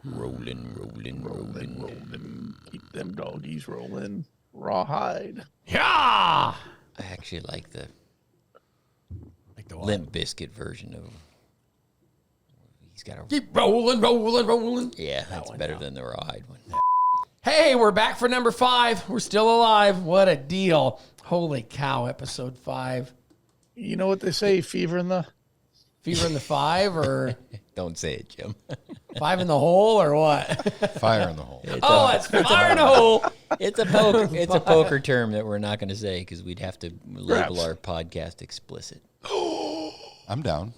Rolling. Keep them doggies rolling. Rawhide. Yeah. I actually like the What? Limp Bizkit version of. He's got a. Keep rolling. Yeah, that's better than the Rawhide one. Hey, we're back for number 5. We're still alive. What a deal. Holy cow, episode 5. You know what they say? Fever in the 5 or Don't say it, Jim. 5 in the hole or what? Fire in the hole. It's It's fire in the hole. It's a poker term that we're not going to say because we'd have to label Perhaps. our podcast explicit. I'm down.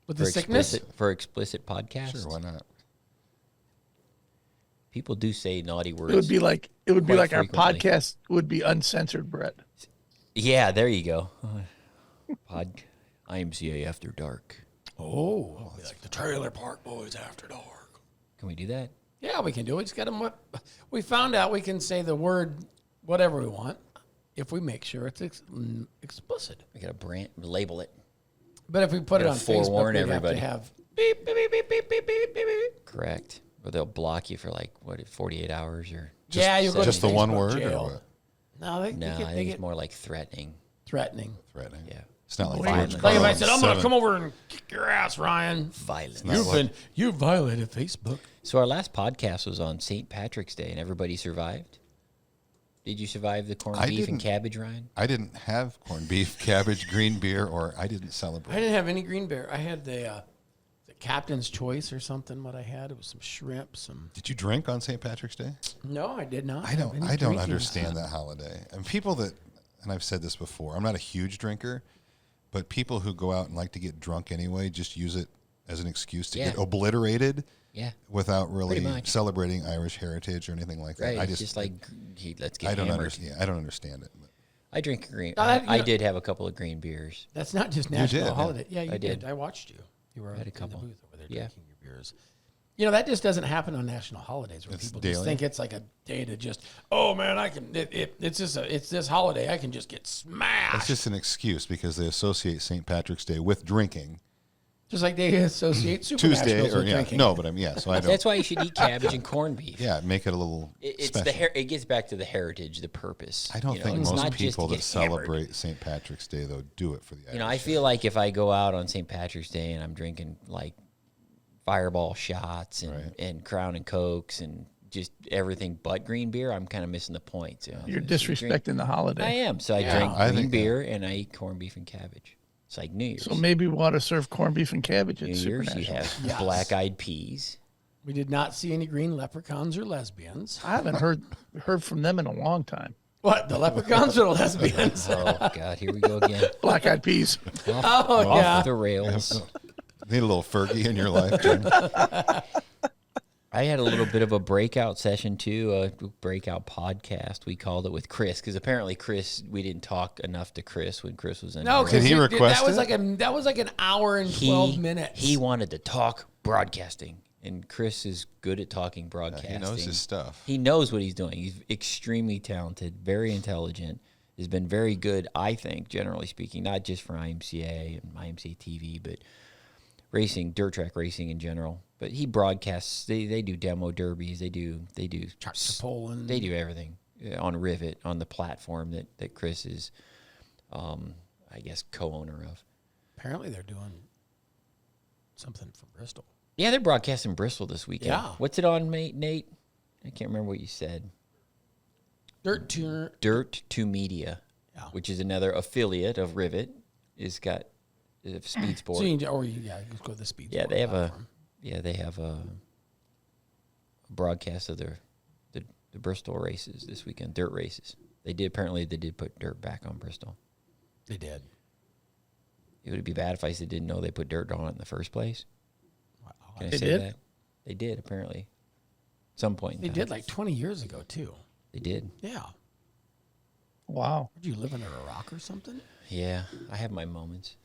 With the sickness? For explicit podcasts. Sure, why not? People do say naughty words. It would be like Quite our frequently. podcast would be uncensored, Brett. Yeah, there you go. IMCA After Dark. Oh, like the Trailer Park Boys After Dark. Can we do that? Yeah, we can do it. Just got them. We found out we can say the word whatever we want if we make sure it's explicit. We got to label it. But if we put it Gotta on Facebook, forewarn we everybody. have to have beep, beep, beep, beep, beep, beep, beep, beep, beep. Correct. Or they'll block you for 48 hours or. You'll go to Just the one Facebook word jail. or what? No, they I get think it's more like threatening. threatening. Threatening. Yeah. It's not like Violent. George Like if I Carlin said, I'm going to 7. come over and kick your ass, Ryan. Violence. You violated Facebook. So our last podcast was on St. Patrick's Day, and everybody survived. Did you survive the corned I beef and didn't. cabbage, Ryan? I didn't have corned beef, cabbage, green beer, or I didn't I celebrate. didn't have any green beer. I had the captain's choice or something. What I had, it was some shrimp, some. Did you drink on St. Patrick's Day? No, I did not. I have don't. any I don't drinking. understand that holiday. And people that, and I've said this before, I'm not a huge drinker, but people who go out and like to get drunk anyway just use it as an excuse to Yeah. get obliterated Yeah. without really Pretty much. celebrating Irish heritage or anything like that. Right. I It's just like, let's get I don't hammered. understand. I don't understand it. But I drink green. No, that- you I know- did have a couple of green beers. That's not just national did, yeah. holiday. Yeah, you I did. did. I watched you. You were had a in couple. the booth over there Yeah. drinking your beers. You know, that just doesn't happen on national holidays where It's people just daily. think it's like a day to just, oh man, I can. It's this holiday. I can just get smashed. it's just an excuse because they associate St. Patrick's Day with drinking. Just like they associate Tuesday supernaturals or with drinking. no, but so I don't. That's why you should eat cabbage and corned beef. Yeah, make it a little It's special. it gets back to the heritage, the purpose. I don't You know, think it's most not just people to that get hammered. celebrate St. Patrick's Day though do it for the. You know, I Irish feel like if I go out on St. Patrick's Day and I'm drinking like Fireball shots and, Right. and Crown and Cokes and just everything but green beer, I'm kind of missing the point. So You're so drink- disrespecting the holiday. I am. So I Yeah. drink I green think- beer and I eat corned beef and cabbage. It's like New Year's. So maybe we ought to serve corned beef and cabbage at New Year's, you Supernatural. have Yes. black-eyed peas. We did not see any green leprechauns or lesbians. I haven't heard from them in a long time. What, the leprechauns or the lesbians? Oh, God, here we go again. Black eyed peas. Oh, Off yeah. the rails. Need a little Fergie in your life, Jim. I had a little bit of a breakout session too, a breakout podcast. We called it with Chris because apparently we didn't talk enough to Chris when Chris was in. No, here. Did he because request that was it? that was like an hour and 12 minutes. He wanted to talk broadcasting, and Chris is good at talking broadcasting. He knows his stuff. He knows what he's doing. He's extremely talented, very intelligent. Has been very good, I think, generally speaking, not just for IMCA and IMCA TV, but racing, dirt track racing in general. But he broadcasts. They do demo derbies. They do Tractor pulling. They do everything on Rivet on the platform that Chris is, I guess, co-owner of. Apparently, they're doing something from Bristol. Yeah, they're broadcasting Bristol this weekend. Yeah. What's it on, mate, Nate? I can't remember what you said. Dirt Tuner. Dirt 2 Media, Yeah. which is another affiliate of Rivet, is got Speed Sport. So you just go to the speed. Yeah, Sport they have platform. a broadcast of the Bristol races this weekend, dirt races. They did put dirt back on Bristol. They did. It would be bad if I said didn't know they put dirt on it in the first place. Wow. Can I They say did? that? They did, apparently. At some point in They time. did like 20 years ago too. They did. Yeah. Wow. Did you live under a rock or something? Yeah, I have my moments.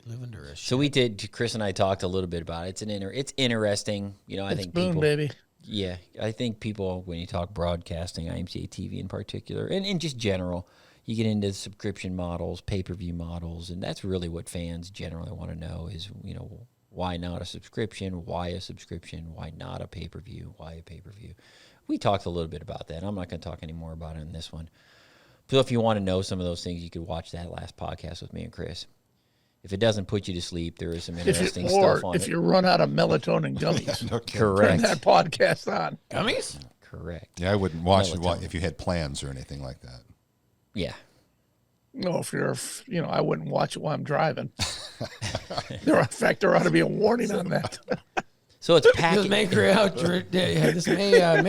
You live under a So we did. Chris and I talked a little bit about it. It's interesting. You know, I It's think Boone, people. baby. Yeah, I think people when you talk broadcasting, IMCA TV in particular, and just general, you get into subscription models, pay-per-view models, and that's really what fans generally want to know is Why not a subscription? Why a subscription? Why not a pay-per-view? Why a pay-per-view? We talked a little bit about that. I'm not going to talk any more about it in this one. So if you want to know some of those things, you could watch that last podcast with me and Chris. If it doesn't put you to sleep, there is some interesting stuff on it. If you run out of melatonin gummies, No kidding. turn Correct. that podcast on. Gummies? Correct. Yeah, I wouldn't watch it Melatonin. if you had plans or anything like that. Yeah. No, if you're, I wouldn't watch it while I'm driving. In fact, there ought to be a warning on that. So it's This packaged. may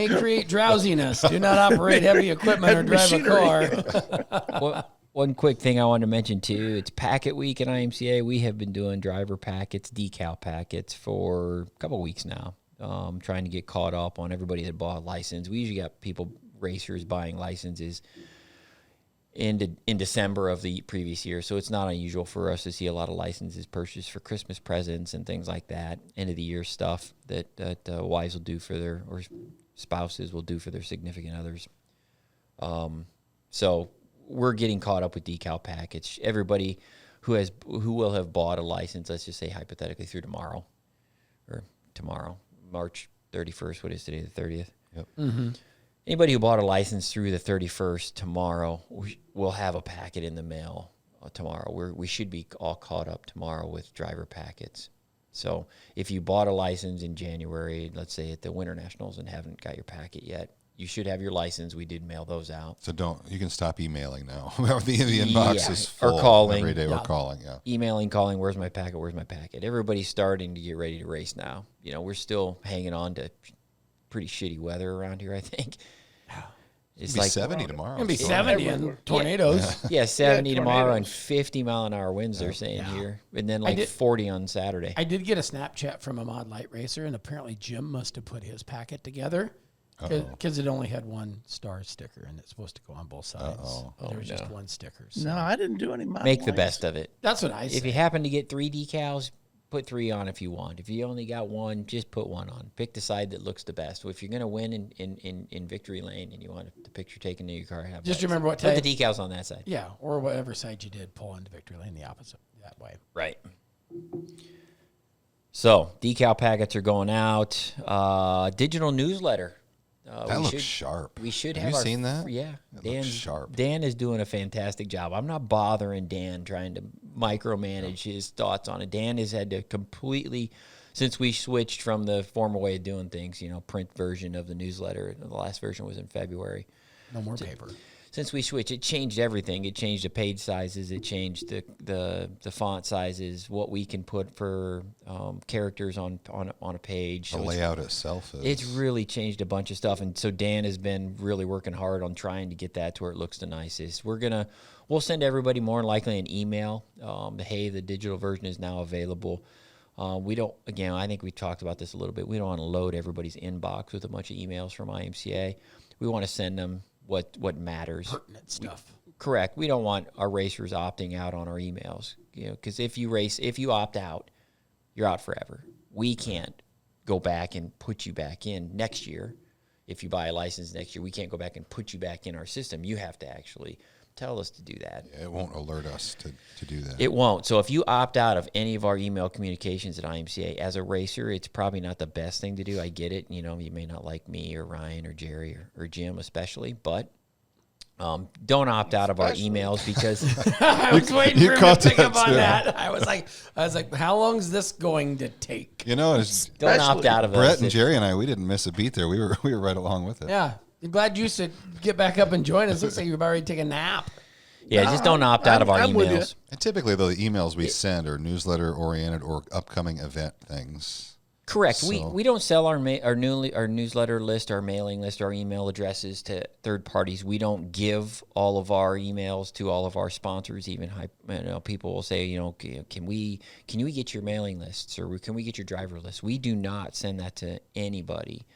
create drowsiness. Do not operate heavy equipment or Heavy drive a machinery. car. One quick thing I wanted to mention too, it's packet week at IMCA. We have been doing driver packets, decal packets for a couple of weeks now. Trying to get caught up on everybody that bought a license. We usually got racers buying licenses in December of the previous year, so it's not unusual for us to see a lot of licenses purchased for Christmas presents and things like that, end of the year stuff that wives will do for their, or spouses will do for their significant others. So we're getting caught up with decal package. Everybody who will have bought a license, let's just say hypothetically through tomorrow, March 31st. What is today? The 30th. Yep. Anybody who bought a license through the 31st tomorrow will have a packet in the mail tomorrow. We should be all caught up tomorrow with driver packets. So if you bought a license in January, let's say at the Winter Nationals, and haven't got your packet yet, you should have your license. We did mail those out. So you can stop emailing now. the inbox Yeah, is full or calling. every day. Yeah. We're calling, yeah. Emailing, calling, where's my packet, where's my packet? Everybody's starting to get ready to race now. We're still hanging on to pretty shitty weather around here, I think. It's It'll be like 70 tomorrow. It's going to be so- 70 everywhere. and tornadoes. Yeah, 70 tomorrow and tornadoes. 50 mile an hour winds they're saying Yeah. here. And then like did- 40 on Saturday. I did get a Snapchat from a Mod Light racer, and apparently Jim must have put his packet together because it only had one star sticker, and it's supposed to go on both sides. There was just one sticker. So. No, I didn't do any. Make the best of it. That's what I If said. you happen to get 3 decals, put 3 on if you want. If you only got 1, just put 1 on. Pick the side that looks the best. If you're going to win in victory lane and you want the picture taken in your car, have Just that. remember what Put type. the decals on that side. Yeah, or whatever side you did, pull into victory lane the opposite that way. Right. So decal packets are going out. Digital newsletter. That looks sharp. We should Have have you seen that? Yeah, That looks sharp. Dan is doing a fantastic job. I'm not bothering Dan trying to micromanage his thoughts on it. Dan has had to completely, since we switched from the former way of doing things, print version of the newsletter. The last version was in February. No more paper. Since we switched, it changed everything. It changed the page sizes. It changed the font sizes. What we can put for characters on a page. The So layout itself is. it's really changed a bunch of stuff, and so Dan has been really working hard on trying to get that to where it looks the nicest. We'll send everybody more than likely an email. The digital version is now available. We don't. Again, I think we talked about this a little bit. We don't want to load everybody's inbox with a bunch of emails from IMCA. We want to send them what matters. Pertinent stuff. Correct. We don't want our racers opting out on our emails. Because if you opt out, you're out forever. We can't go back and put you back in next year. If you buy a license next year, we can't go back and put you back in our system. You have to actually tell us to do that. Yeah, it won't alert us to do that. It won't. So if you opt out of any of our email communications at IMCA as a racer, it's probably not the best thing to do. I get it. You may not like me or Ryan or Jerry or Jim especially, but don't opt out of our emails because I was waiting you for him caught to pick that up on too. that. I was like, how long is this going to take? It's don't opt out of Brett us. and Jerry and I. We didn't miss a beat there. We were right along with it. Yeah. I'm glad you said get back up and join us. Looks like you've already taken a nap. Yeah, just don't opt out of our I'm with you. emails. And typically, though, the emails we send are newsletter oriented or upcoming event things. Correct. So- We don't sell our newsletter list, our mailing list, our email addresses to third parties. We don't give all of our emails to all of our sponsors. Even people will say, can we get your mailing lists or can we get your driver list? We do not send that to anybody.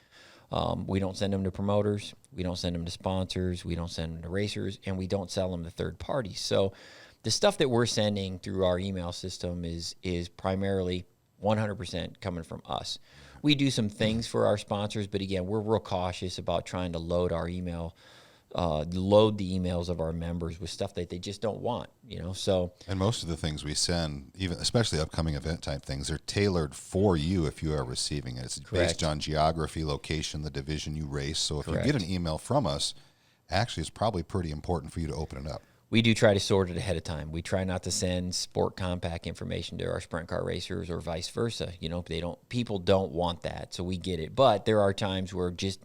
We don't send them to promoters. We don't send them to sponsors. We don't send them to racers, and we don't sell them to third parties. So the stuff that we're sending through our email system is primarily 100% coming from us. We do some things for our sponsors, but again, we're real cautious about trying to load our email load the emails of our members with stuff that they just don't want, so. And most of the things we send, even especially upcoming event type things, are tailored for you if you are receiving it. It's based on geography, location, the division you race. So if you get an email from us, actually it's probably pretty important for you to open it up. We do try to sort it ahead of time. We try not to send sport compact information to our sprint car racers or vice versa. People don't want that, so we get it. But there are times where just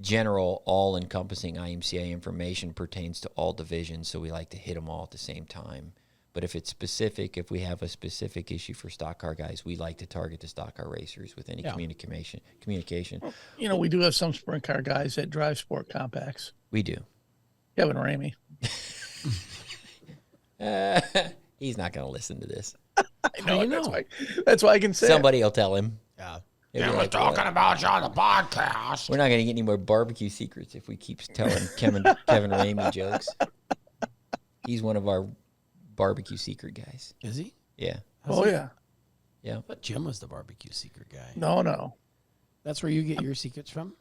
general, all-encompassing IMCA information pertains to all divisions, so we like to hit them all at the same time. But if it's specific, if we have a specific issue for stock car guys, we like to target the stock car racers with any communication. We do have some sprint car guys that drive sport compacts. We do. Kevin Ramey. He's not going to listen to this. I know. That's why I can say Somebody will tell him. Yeah. He was talking about you on the podcast. We're not going to get any more barbecue secrets if we keep telling Kevin Ramey jokes. He's one of our barbecue secret guys. Is he? Yeah. Yeah. Yeah. But Jim was the barbecue secret guy. No. That's where you get your secrets from?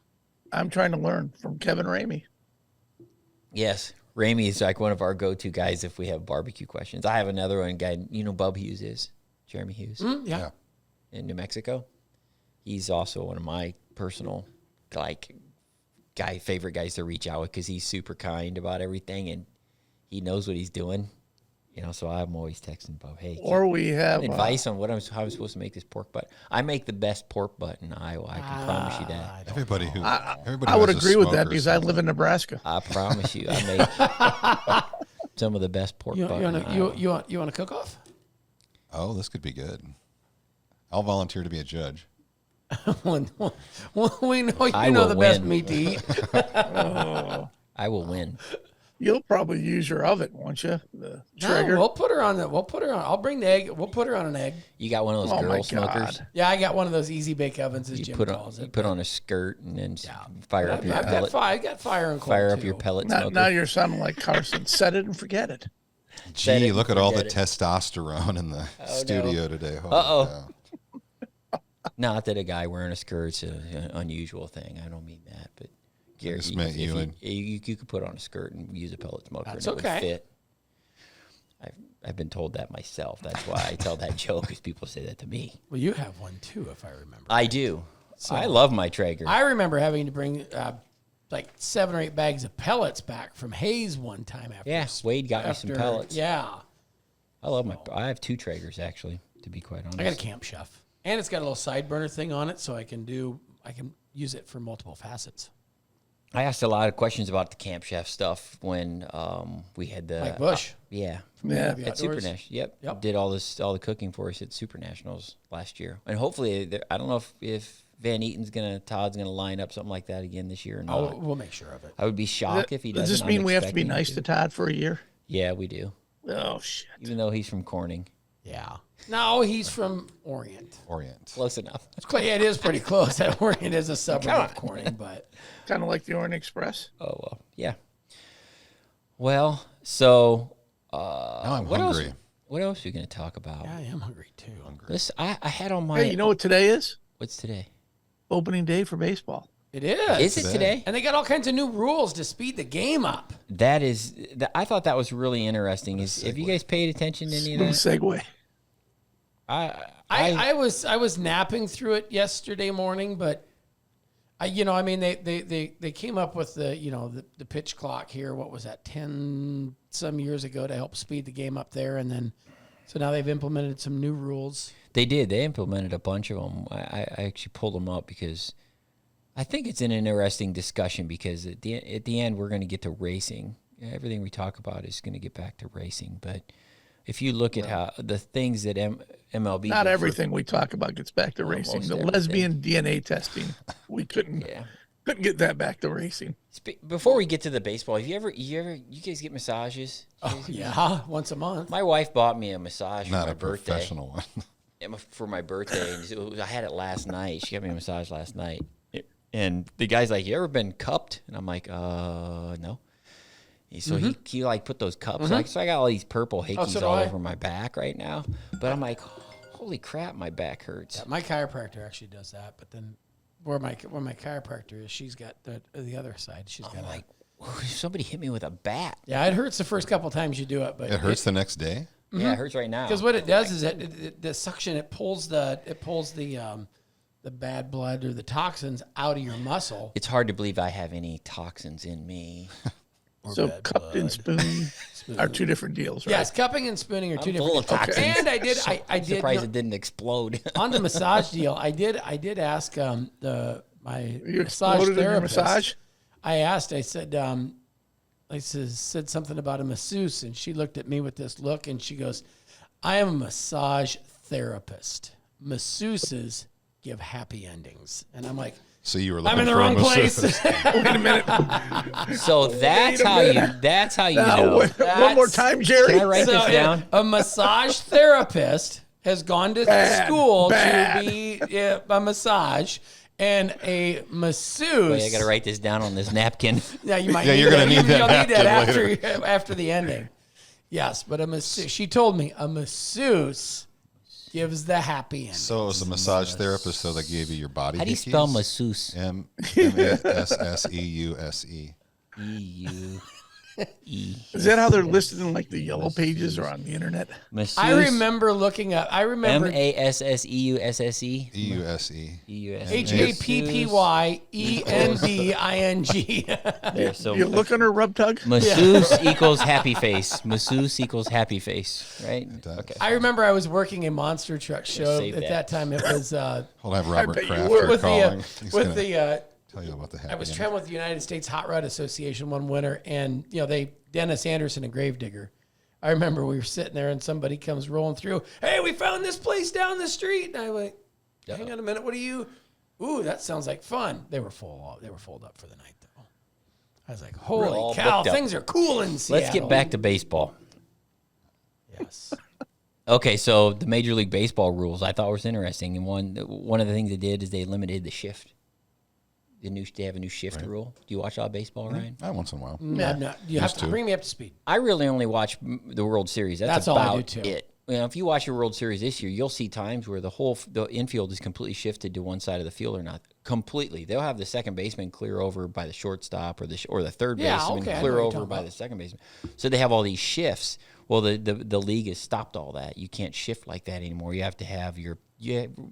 I'm trying to learn from Kevin Ramey. Yes. Ramey is like one of our go-to guys if we have barbecue questions. I have another one guy. Bub Hughes is? Jeremy Hughes? Yeah. In New Mexico. He's also one of my personal, favorite guys to reach out with because he's super kind about everything and he knows what he's doing. So I'm always texting Bub, hey, or we have advice on how I'm supposed to make this pork butt. I make the best pork butt in Iowa. I can promise you that. Everybody I would agree with that because I live in Nebraska. I promise you, I make some of the best pork butt. You want to cook off? Oh, this could be good. I'll volunteer to be a judge. We know I you know will the best win. meat to eat. I will win. You'll probably use your oven, won't you? The Traeger. No, we'll put her on. I'll bring the egg. We'll put her on an egg. You got one of those girl smokers? Yeah, I got one of those easy bake ovens, as You Jim put calls you it. put on a skirt and then fire up your I've pellet. got fire and coal Fire up too. your pellet smoker. Now you're sounding like Carson. Set it and forget it. Gee, look at all the forget it. testosterone in the studio today. Uh-oh. Not that a guy wearing a skirt's an unusual thing. I don't mean that, but Gary, just meant you could put on a skirt and use a pellet smoker That's and it okay. would fit. I've been told that myself. That's why I tell that joke because people say that to me. Well, you have one too, if I remember. I do. I love my Traeger. I remember having to bring like 7 or 8 bags of pellets back from Hayes one time after. Wade got me some pellets. Yeah. I love I have 2 Traegers actually, to be quite honest. I got a Camp Chef. And it's got a little side burner thing on it, so I can use it for multiple facets. I asked a lot of questions about the Camp Chef stuff when we had the Like Bush. Yeah. At Super National. Yep. Did all the cooking for us at Super Nationals last year, and hopefully, I don't know if Van Eaton's Todd's gonna line up something like that again this year or not. We'll make sure of it. I would be shocked if he doesn't. Does this mean we have to be nice to Todd for a year? Yeah, we do. Oh shit! Even though he's from Corning, Yeah. No, he's from Orient. close enough. It is pretty close. That Orient is a suburb of Corning, but Kind of like the Orient Express. Oh well, yeah. Well, so Now I'm hungry. What else are you going to talk about? yeah, I am hungry too. This I had on my. Hey, you know what today is? What's today? Opening day for baseball. It is. Is it today? And they got all kinds of new rules to speed the game up. That is. I thought that was really interesting. Have you guys paid attention to any of Little that? segue. I was napping through it yesterday morning, but they came up with the pitch clock here. What was that, 10 some years ago to help speed the game up there, and then so now they've implemented some new rules. They did. They implemented a bunch of them. I actually pulled them up because I think it's an interesting discussion because at the end we're going to get to racing. Everything we talk about is going to get back to racing, but if you look at how the things that MLB Not everything we talk about gets back to racing. The lesbian DNA testing, we couldn't get that back to racing. Before we get to the baseball, you guys get massages? Oh yeah, once a month. My wife bought me a massage Not for my a birthday. professional one. For my birthday, and I had it last night. She got me a massage last night, and the guy's like, "You ever been cupped?" And I'm like, "No." So he like put those cups. So I got all these purple hickeys all over my back right now. But I'm like, holy crap, my back hurts. Yeah, my chiropractor actually does that, but then where my chiropractor is, she's got the other side. She's got Somebody hit me with a bat. Yeah, it hurts the first couple times you do it, but It hurts the next day. Yeah, it hurts right now. because what it does is the suction it pulls the bad blood or the toxins out of your muscle. It's hard to believe I have any toxins in me. So cupped and spoon are two different deals, right? Yes, cupping and spooning are two I'm full different. of toxins. And I did. I did. Surprised it didn't explode. On the massage deal, I did ask my You massage exploded in your therapist. massage? I said something about a masseuse, and she looked at me with this look, and she goes, "I am a massage therapist. Masseuses give happy endings," and I'm like, So you were "I'm looking in the for a wrong place." masseuse. Wait a minute. So that's how you know. One more time, Jerry. Can I write this down? A massage therapist has gone to school to be a massage, and a masseuse. Wait, I got to write this down on this napkin. Yeah, you might. Yeah, you're gonna need that You'll need that napkin after the ending. Yes, but a masseuse. She told me a masseuse gives the happy ending. So it was the massage therapist, so they gave you your body. How do you hickeys? spell masseuse? MASSEUSE. E-U-E. Is that how they're listed in like the yellow pages or on the internet? Masseuse. I remember looking up. I remember MASSEUSSE. EUSE. HAPPYENDING. There, so You look under rub tug? masseuse equals happy face. Masseuse equals happy face, right? Okay. I remember I was working a monster truck show Save at that. that time. It was Hold on, I have Robert bet you Crafter were. with calling. the He's with gonna the. tell you about the happy I was ending. traveling with the United States Hot Rod Association one winter, and Dennis Anderson, a gravedigger. I remember we were sitting there, and somebody comes rolling through. Hey, we found this place down the street, and I went, "Hang on a minute, what are you? Ooh, that sounds like fun." They were full. They were full up for the night, though. I was like, all "Holy cow, booked up. things are cool in Seattle." Let's get back to baseball. Yes. Okay, so the Major League Baseball rules I thought was interesting, and one of the things they did is they limited the shift. They have a new shift rule. Do you watch a lot of baseball, Ryan? Once in a while. No, you have to bring me up to speed. I really only watch the World Series. That's all I about do, too. it. You know, if you watch a World Series this year, you'll see times where the infield is completely shifted to one side of the field or not. Completely. They'll have the second baseman clear over by the shortstop or the third baseman okay, I know clear what you're over talking by about. the second baseman. So they have all these shifts. Well, the league has stopped all that. You can't shift like that anymore. You have to have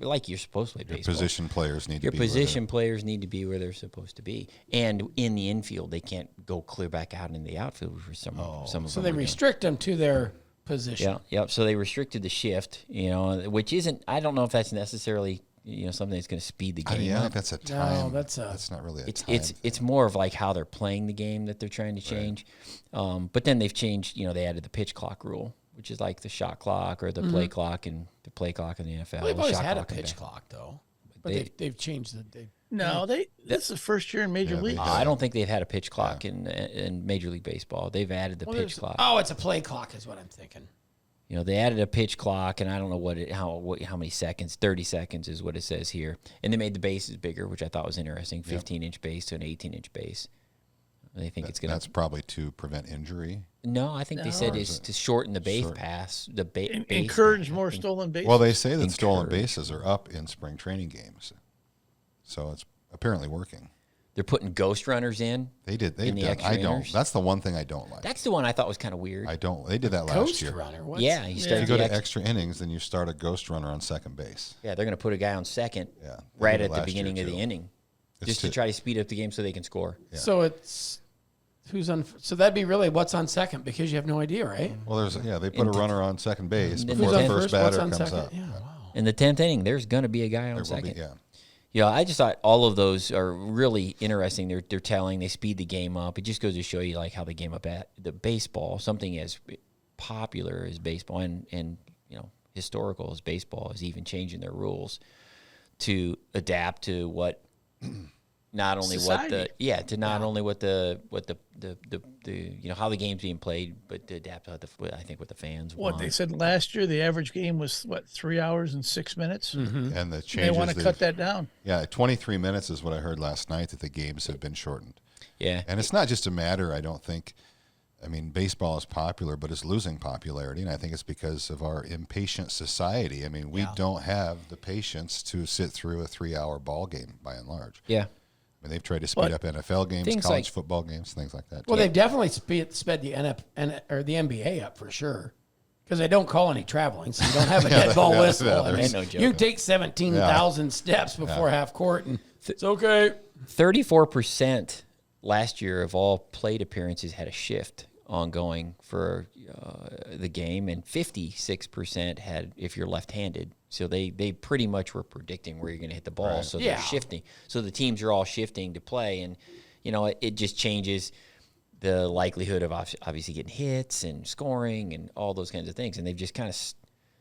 like you're supposed to play baseball. Position players need Your to be position players need to be where they're supposed to be, and in the infield they can't go clear back out in the outfield for some of So them. they are doing. restrict them to their position. Yeah. So they restricted the shift, which isn't. I don't know if that's necessarily something that's going to speed the game Yeah, up. that's a time. that's not really a It's time. it's more of like how they're playing the game that they're trying to change. But then they've changed. They added the pitch clock rule, which is like the shot clock or the play clock and the play clock in the NFL. Well, they've always shot had a clock in pitch the- clock, though. But They- they've changed the. No, this is the first year in Major League. I don't think they've had a pitch clock in Major League Baseball. They've added the pitch clock. Oh, it's a play clock, is what I'm thinking. They added a pitch clock, and I don't know how many seconds. 30 seconds is what it says here. And they made the bases bigger, which I thought was interesting. 15-inch base to an 18-inch base. They think it's going to. That's probably to prevent injury. No, I think they said it's to shorten the base pass. The base Encourage more stolen bases. Well, they say that stolen bases are up in spring training games, so it's apparently working. They're putting ghost runners in. They did. They've In the done. extra I don't. inners? That's the one thing I don't like. That's the one I thought was kind of weird. I don't. They did that last Ghost year. runner. What's, Yeah, you If start you go the to extra innings, then you start a ghost runner on second base. Yeah, they're going to put a guy on second Yeah, they right did it at the last beginning year, of the too. inning, It's just to try to speed up the game so they can score. So it's who's on. So that'd be really what's on second because you have no idea, right? Well, they put a runner on second base And before Who's the on first what's batter on comes second? up. Yeah, wow. In the 10th inning, there's going to be a guy on There will second. be, yeah. Yeah, I just thought all of those are really interesting. They're telling, they speed the game up. It just goes to show you like how they game up at the baseball, something as popular as baseball and historical as baseball is even changing their rules to adapt to what not only Society. only what the how the game's being played, but to adapt to what the fans What want. they said last year, the average game was 3 hours and 6 minutes. And the changes. They want to cut that down. Yeah, 23 minutes is what I heard last night that the games have been shortened. Yeah. And it's not just a matter, I don't think. I mean, baseball is popular, but it's losing popularity, and I think it's because of our impatient society. I mean, we don't have the patience to sit through a 3-hour ball game by and large. Yeah. I mean, they've tried to speed up NFL games, things college like- football games, things like that. Well, they've definitely sped the or the NBA up for sure. Because they don't call any traveling, so you don't have a dead ball whistle. I mean, there's no joke. you can take 17,000 steps before half court, and it's okay. 34% last year of all plate appearances had a shift ongoing for the game, and 56% had if you're left-handed. So they pretty much were predicting where you're going to hit the ball. Right. So Yeah. they're shifting. So the teams are all shifting to play, and it just changes the likelihood of obviously getting hits and scoring and all those kinds of things. And they've just kind of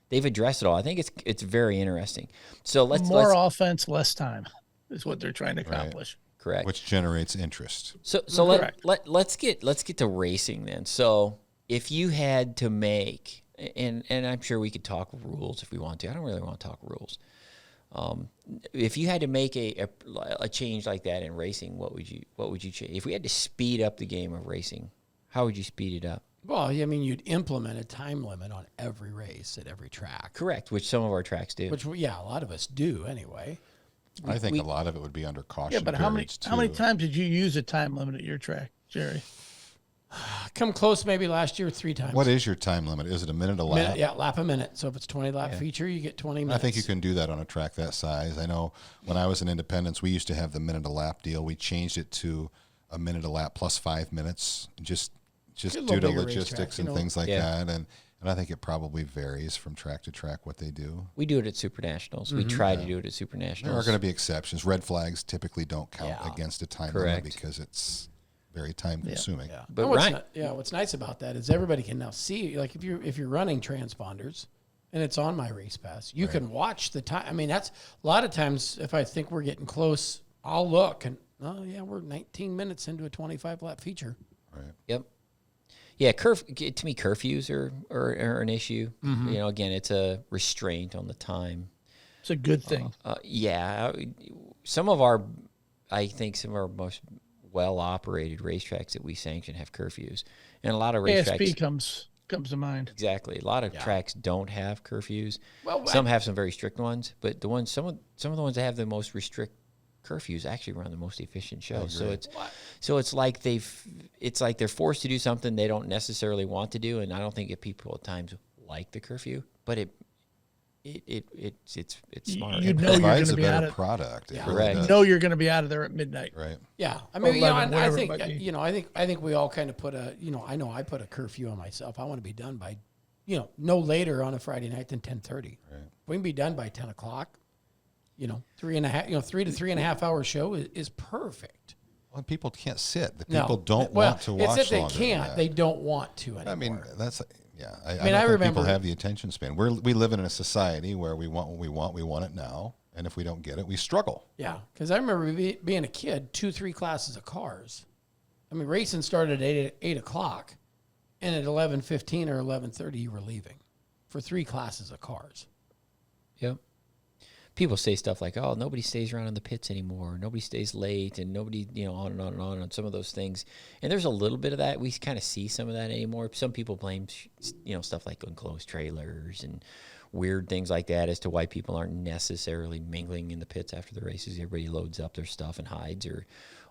they've addressed it all. I think it's very interesting. So let's offense, less time is what they're trying to accomplish. correct. which generates interest. So Correct. let's get to racing then. So if you had to make, and I'm sure we could talk rules if we want to. I don't really want to talk rules. If you had to make a change like that in racing, what would you change? If we had to speed up the game of racing, how would you speed it up? Well, I mean, you'd implement a time limit on every race at every track. Correct, which some of our tracks do. Which, yeah, a lot of us do anyway. I think a lot of it would be under caution. Yeah, but how many periods, too. times did you use a time limit at your track, Jerry? Come close maybe last year 3 times. What is your time limit? Is it a minute a lap? Minute, yeah, lap a minute. So if it's 20 lap feature, you get 20 minutes. I think you can do that on a track that size. I know when I was in Independence, we used to have the minute a lap deal. We changed it to a minute a lap plus 5 minutes, just Get a due little to bigger logistics racetrack, and you know. things like Yeah. that. And I think it probably varies from track to track what they do. We do it at Super Nationals. We try to do it at Super There Nationals. are going to be exceptions. Red flags typically don't count Yeah. against a time Correct. limit because it's very time consuming. Yeah. But And Ryan- what's nice about that is everybody can now see, like if you're running transponders and it's on my race pass, you can watch the time. I mean, that's a lot of times if I think we're getting close, I'll look and we're 19 minutes into a 25 lap feature. Right. Yep. Yeah, to me, curfews are an issue. Again, it's a restraint on the time. It's a good thing. I think some of our most well-operated racetracks that we sanction have curfews, and a lot of racetracks. ASP comes to mind. Exactly, a lot of tracks don't have curfews. Well, some have some very strict ones, but some of the ones that have the most restrict curfews actually run the most efficient shows. So it's like they're forced to do something they don't necessarily want to do, and I don't think that people at times like the curfew, but it's smart. You It know you're going provides to a be better out of product. It Yeah. really Correct. does. know you're going to be out of there at midnight. Right. Yeah, I mean, 11, I whatever it think might be. I think we all kind of put I know I put a curfew on myself. I want to be done by, no later on a Friday night than 10:30. Right. We can be done by 10 o'clock. 3 to 3.5 hour show is perfect. Well, people can't sit. The No. people don't Well, want to watch it's if they longer than can't, that. they don't want to anymore. I mean, that's yeah. I mean, don't I think remember- people have the attention span. We live in a society where we want what we want. We want it now, and if we don't get it, we struggle. Yeah, because I remember being a kid, 2-3 classes of cars. I mean, racing started at 8 o'clock, and at 11:15 or 11:30, you were leaving for 3 classes of cars. Yep. People say stuff like, "Oh, nobody stays around in the pits anymore. Nobody stays late, and nobody, on and on and on some of those things." And there's a little bit of that. We kind of see some of that anymore. Some people blame, stuff like enclosed trailers and weird things like that as to why people aren't necessarily mingling in the pits after the races. Everybody loads up their stuff and hides,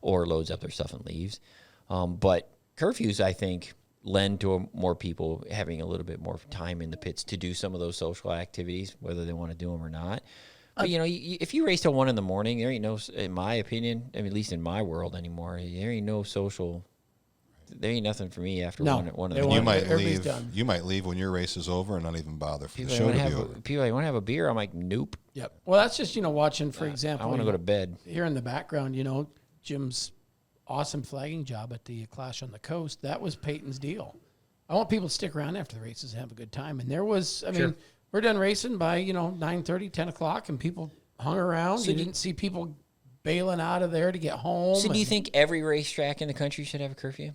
or loads up their stuff and leaves. But curfews, I think, lend to more people having a little bit more time in the pits to do some of those social activities, whether they want to do them or not. But, if you race till 1 a.m, there ain't no, in my opinion, I mean, at least in my world anymore, there ain't no social, there ain't nothing for me after No, 1 they a.m. want- You might everybody's leave. done. You might leave when your race is over and not even bother for the People show want to to be over. want to have a beer. I'm like, nope. Yep. Well, that's just watching, for example. I want to go to bed. Here in the background, Jim's awesome flagging job at the Clash on the Coast. That was Peyton's deal. I want people to stick around after the races and have a good time. And there was, I mean, we're done racing by 9:30, 10 o'clock, and people hung around. You didn't see people bailing out of there to get home. So do you think every racetrack in the country should have a curfew?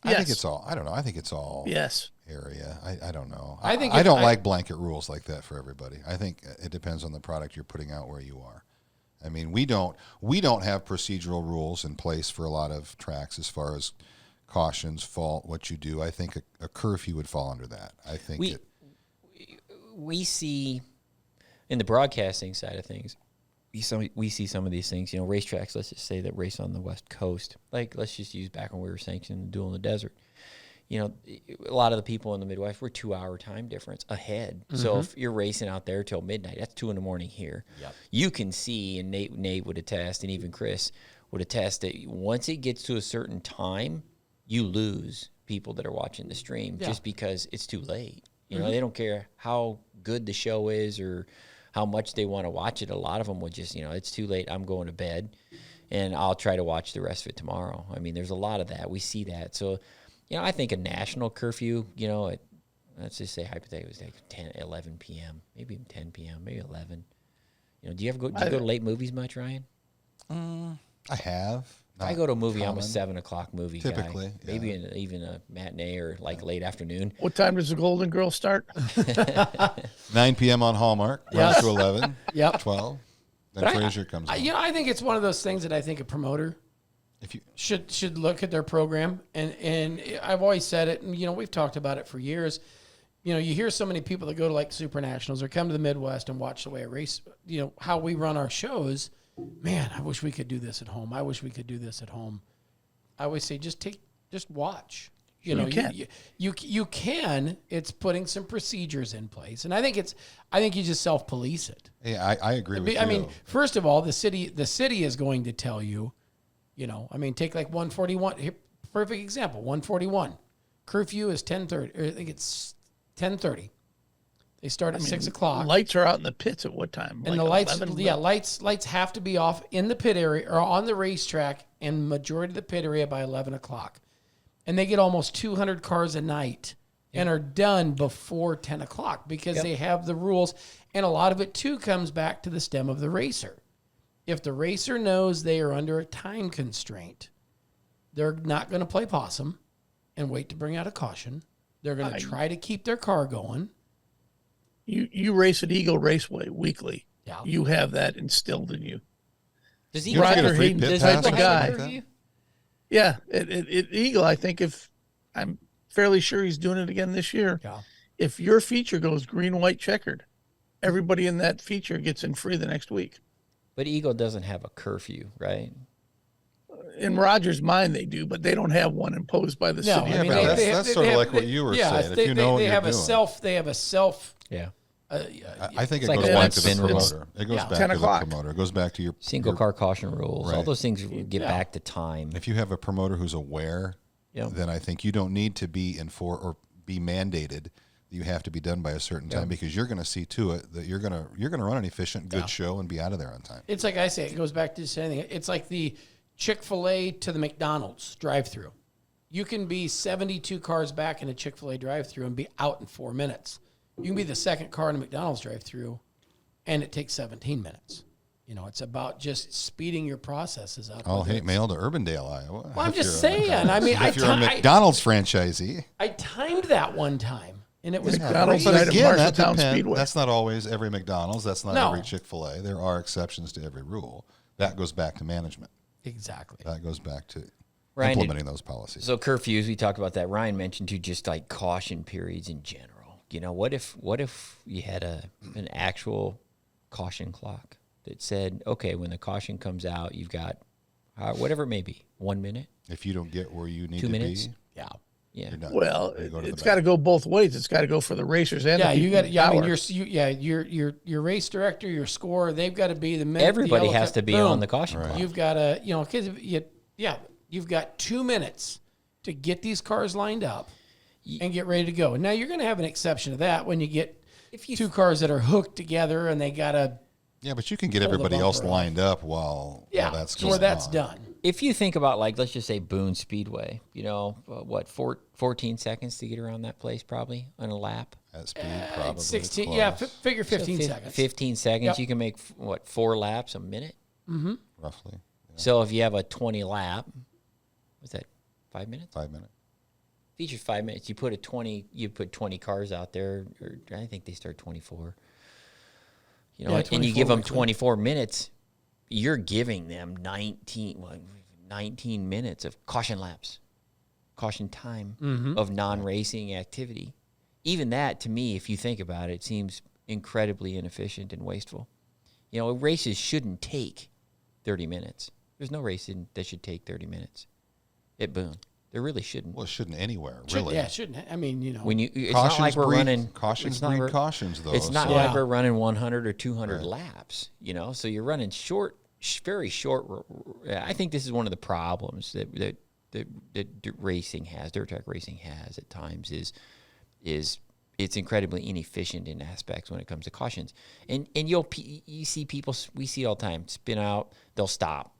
I think Yes. it's all. I don't know. I think it's all Yes. area. I don't know. I think I if don't I- like blanket rules like that for everybody. I think it depends on the product you're putting out where you are. I mean, we don't have procedural rules in place for a lot of tracks as far as cautions, fault, what you do. I think a curfew would fall under that. I think We see in the broadcasting side of things, we see some of these things, racetracks, let's just say that race on the West Coast. Like, let's just use back when we were sanctioning the duel in the desert. A lot of the people in the Midwest were 2-hour time difference ahead. Mm-hmm. So if you're racing out there till midnight, that's 2 a.m. here. Yep. You can see, and Nate would attest, and even Chris would attest, that once it gets to a certain time, you lose people that are watching the stream just because it's too late. They don't care how good the show is or how much they want to watch it. A lot of them would just, it's too late, I'm going to bed, and I'll try to watch the rest of it tomorrow. I mean, there's a lot of that. We see that. So, I think a national curfew, let's just say hypothetically, it was like 10, 11 p.m., maybe even 10 p.m., maybe 11. Do you go to late movies much, Ryan? I have. I go to a movie, I'm a 7 o'clock movie typically, guy. Maybe even a matinee or like late afternoon. What time does the Golden Girl start? 9 p.m. on Hallmark, runs to 11, 12. Then Frasier comes on. I think it's one of those things that I think a promoter should look at their program. And I've always said it, and, we've talked about it for years. You hear so many people that go to like Super Nationals or come to the Midwest and watch the way a race, how we run our shows. Man, I wish we could do this at home. I wish we could do this at home. I always say, just watch. You can. It's putting some procedures in place, and I think you just self-police it. Yeah, I agree with you. I mean, first of all, the city is going to tell you, take like 141. Here, perfect example. 141 curfew is 10:30. I think it's 10:30. They start at 6 o'clock. Lights are out in the pits at what time? And like the lights, lights have to be off in the pit area or on the racetrack and majority of the pit area by 11 o'clock. And they get almost 200 cars a night and are done before 10 o'clock because they have the rules. And a lot of it too comes back to the stem of the racer. If the racer knows they are under a time constraint, they're not going to play possum and wait to bring out a caution. They're going to try to keep their car going. You race at Eagle Raceway weekly. Yeah. You have that instilled in you. Does Eagle get a free pit pass? The guy. Yeah, at Eagle, I think I'm fairly sure he's doing it again this year. Yeah. If your feature goes green, white, checkered, everybody in that feature gets in free the next week. But Eagle doesn't have a curfew, right? In Rogers' mind, they do, but they don't have one imposed by the city. Yeah, but that's sort of like what you were saying. If you know what you're doing. They have a self. Yeah. I think it like goes a back to the spin rules. promoter. It goes back 10 to o'clock. the promoter. It goes back to your Single car caution rules. Right. All those things get back to time. If you have a promoter who's aware, then I think you don't need to be or be mandated. You have to be done by a certain time because you're going to see to it that you're going to run an efficient, good show and be out of there on time. It's like I say, it goes back to the same thing. It's like the Chick-fil-A to the McDonald's drive-through. You can be 72 cars back in a Chick-fil-A drive-through and be out in 4 minutes. You can be the second car in a McDonald's drive-through, and it takes 17 minutes. It's about just speeding your processes up. All hate mail to Urbandale, Iowa. Well, I'm just saying. I mean, if you're a McDonald's franchisee. I timed that one time, and it was McDonald's crazy. night at Again, that Marshalltown depends. Speedway. That's not always every McDonald's. That's not every Chick-fil-A. There are exceptions to every rule. That goes back to management. Exactly. That goes back to Ryan, implementing those policies. So curfews, we talked about that. Ryan mentioned too, just like caution periods in general. What if you had an actual caution clock that said, okay, when the caution comes out, you've got whatever it may be, 1 minute. If you don't get where you need 2 to minutes. be, Yeah. you're done. Well, it's got to go both ways. It's got to go for the racers and the you people got. in Yeah, I power. mean, your race director, your scorer, they've got to be the minute. Everybody has to be on the caution clock. You've got to, because you've got 2 minutes to get these cars lined up and get ready to go. And now you're going to have an exception to that when you get two cars that are hooked together and they got to. Yeah, but you can get everybody else lined up while that's going where that's on. done. If you think about, like, let's just say Boone Speedway, 14 seconds to get around that place probably on a lap? At speed, probably. 16, close. figure 15 seconds. 15 seconds, Yep. you can make, 4 laps a minute? Mm-hmm. Roughly. Yeah. So if you have a 20 lap, what's that, 5 minutes? 5 minutes. Features 5 minutes. You put 20 cars out there, or I think they start 24. And you give them 24 minutes, you're giving them 19 minutes of caution laps, caution time of non-racing activity. Even that, to me, if you think about it, seems incredibly inefficient and wasteful. You know, races shouldn't take 30 minutes. There's no race that should take 30 minutes at Boone. There really shouldn't. Well, it shouldn't anywhere, really. Yeah, shouldn't. I mean, when it's not like we're running cautions, though. It's not like we're running 100 or 200 laps. You know, so you're running very short. I think this is one of the problems that racing has, dirt track racing has at times is it's incredibly inefficient in aspects when it comes to cautions. And you see people, we see it all the time, spin out, they'll stop.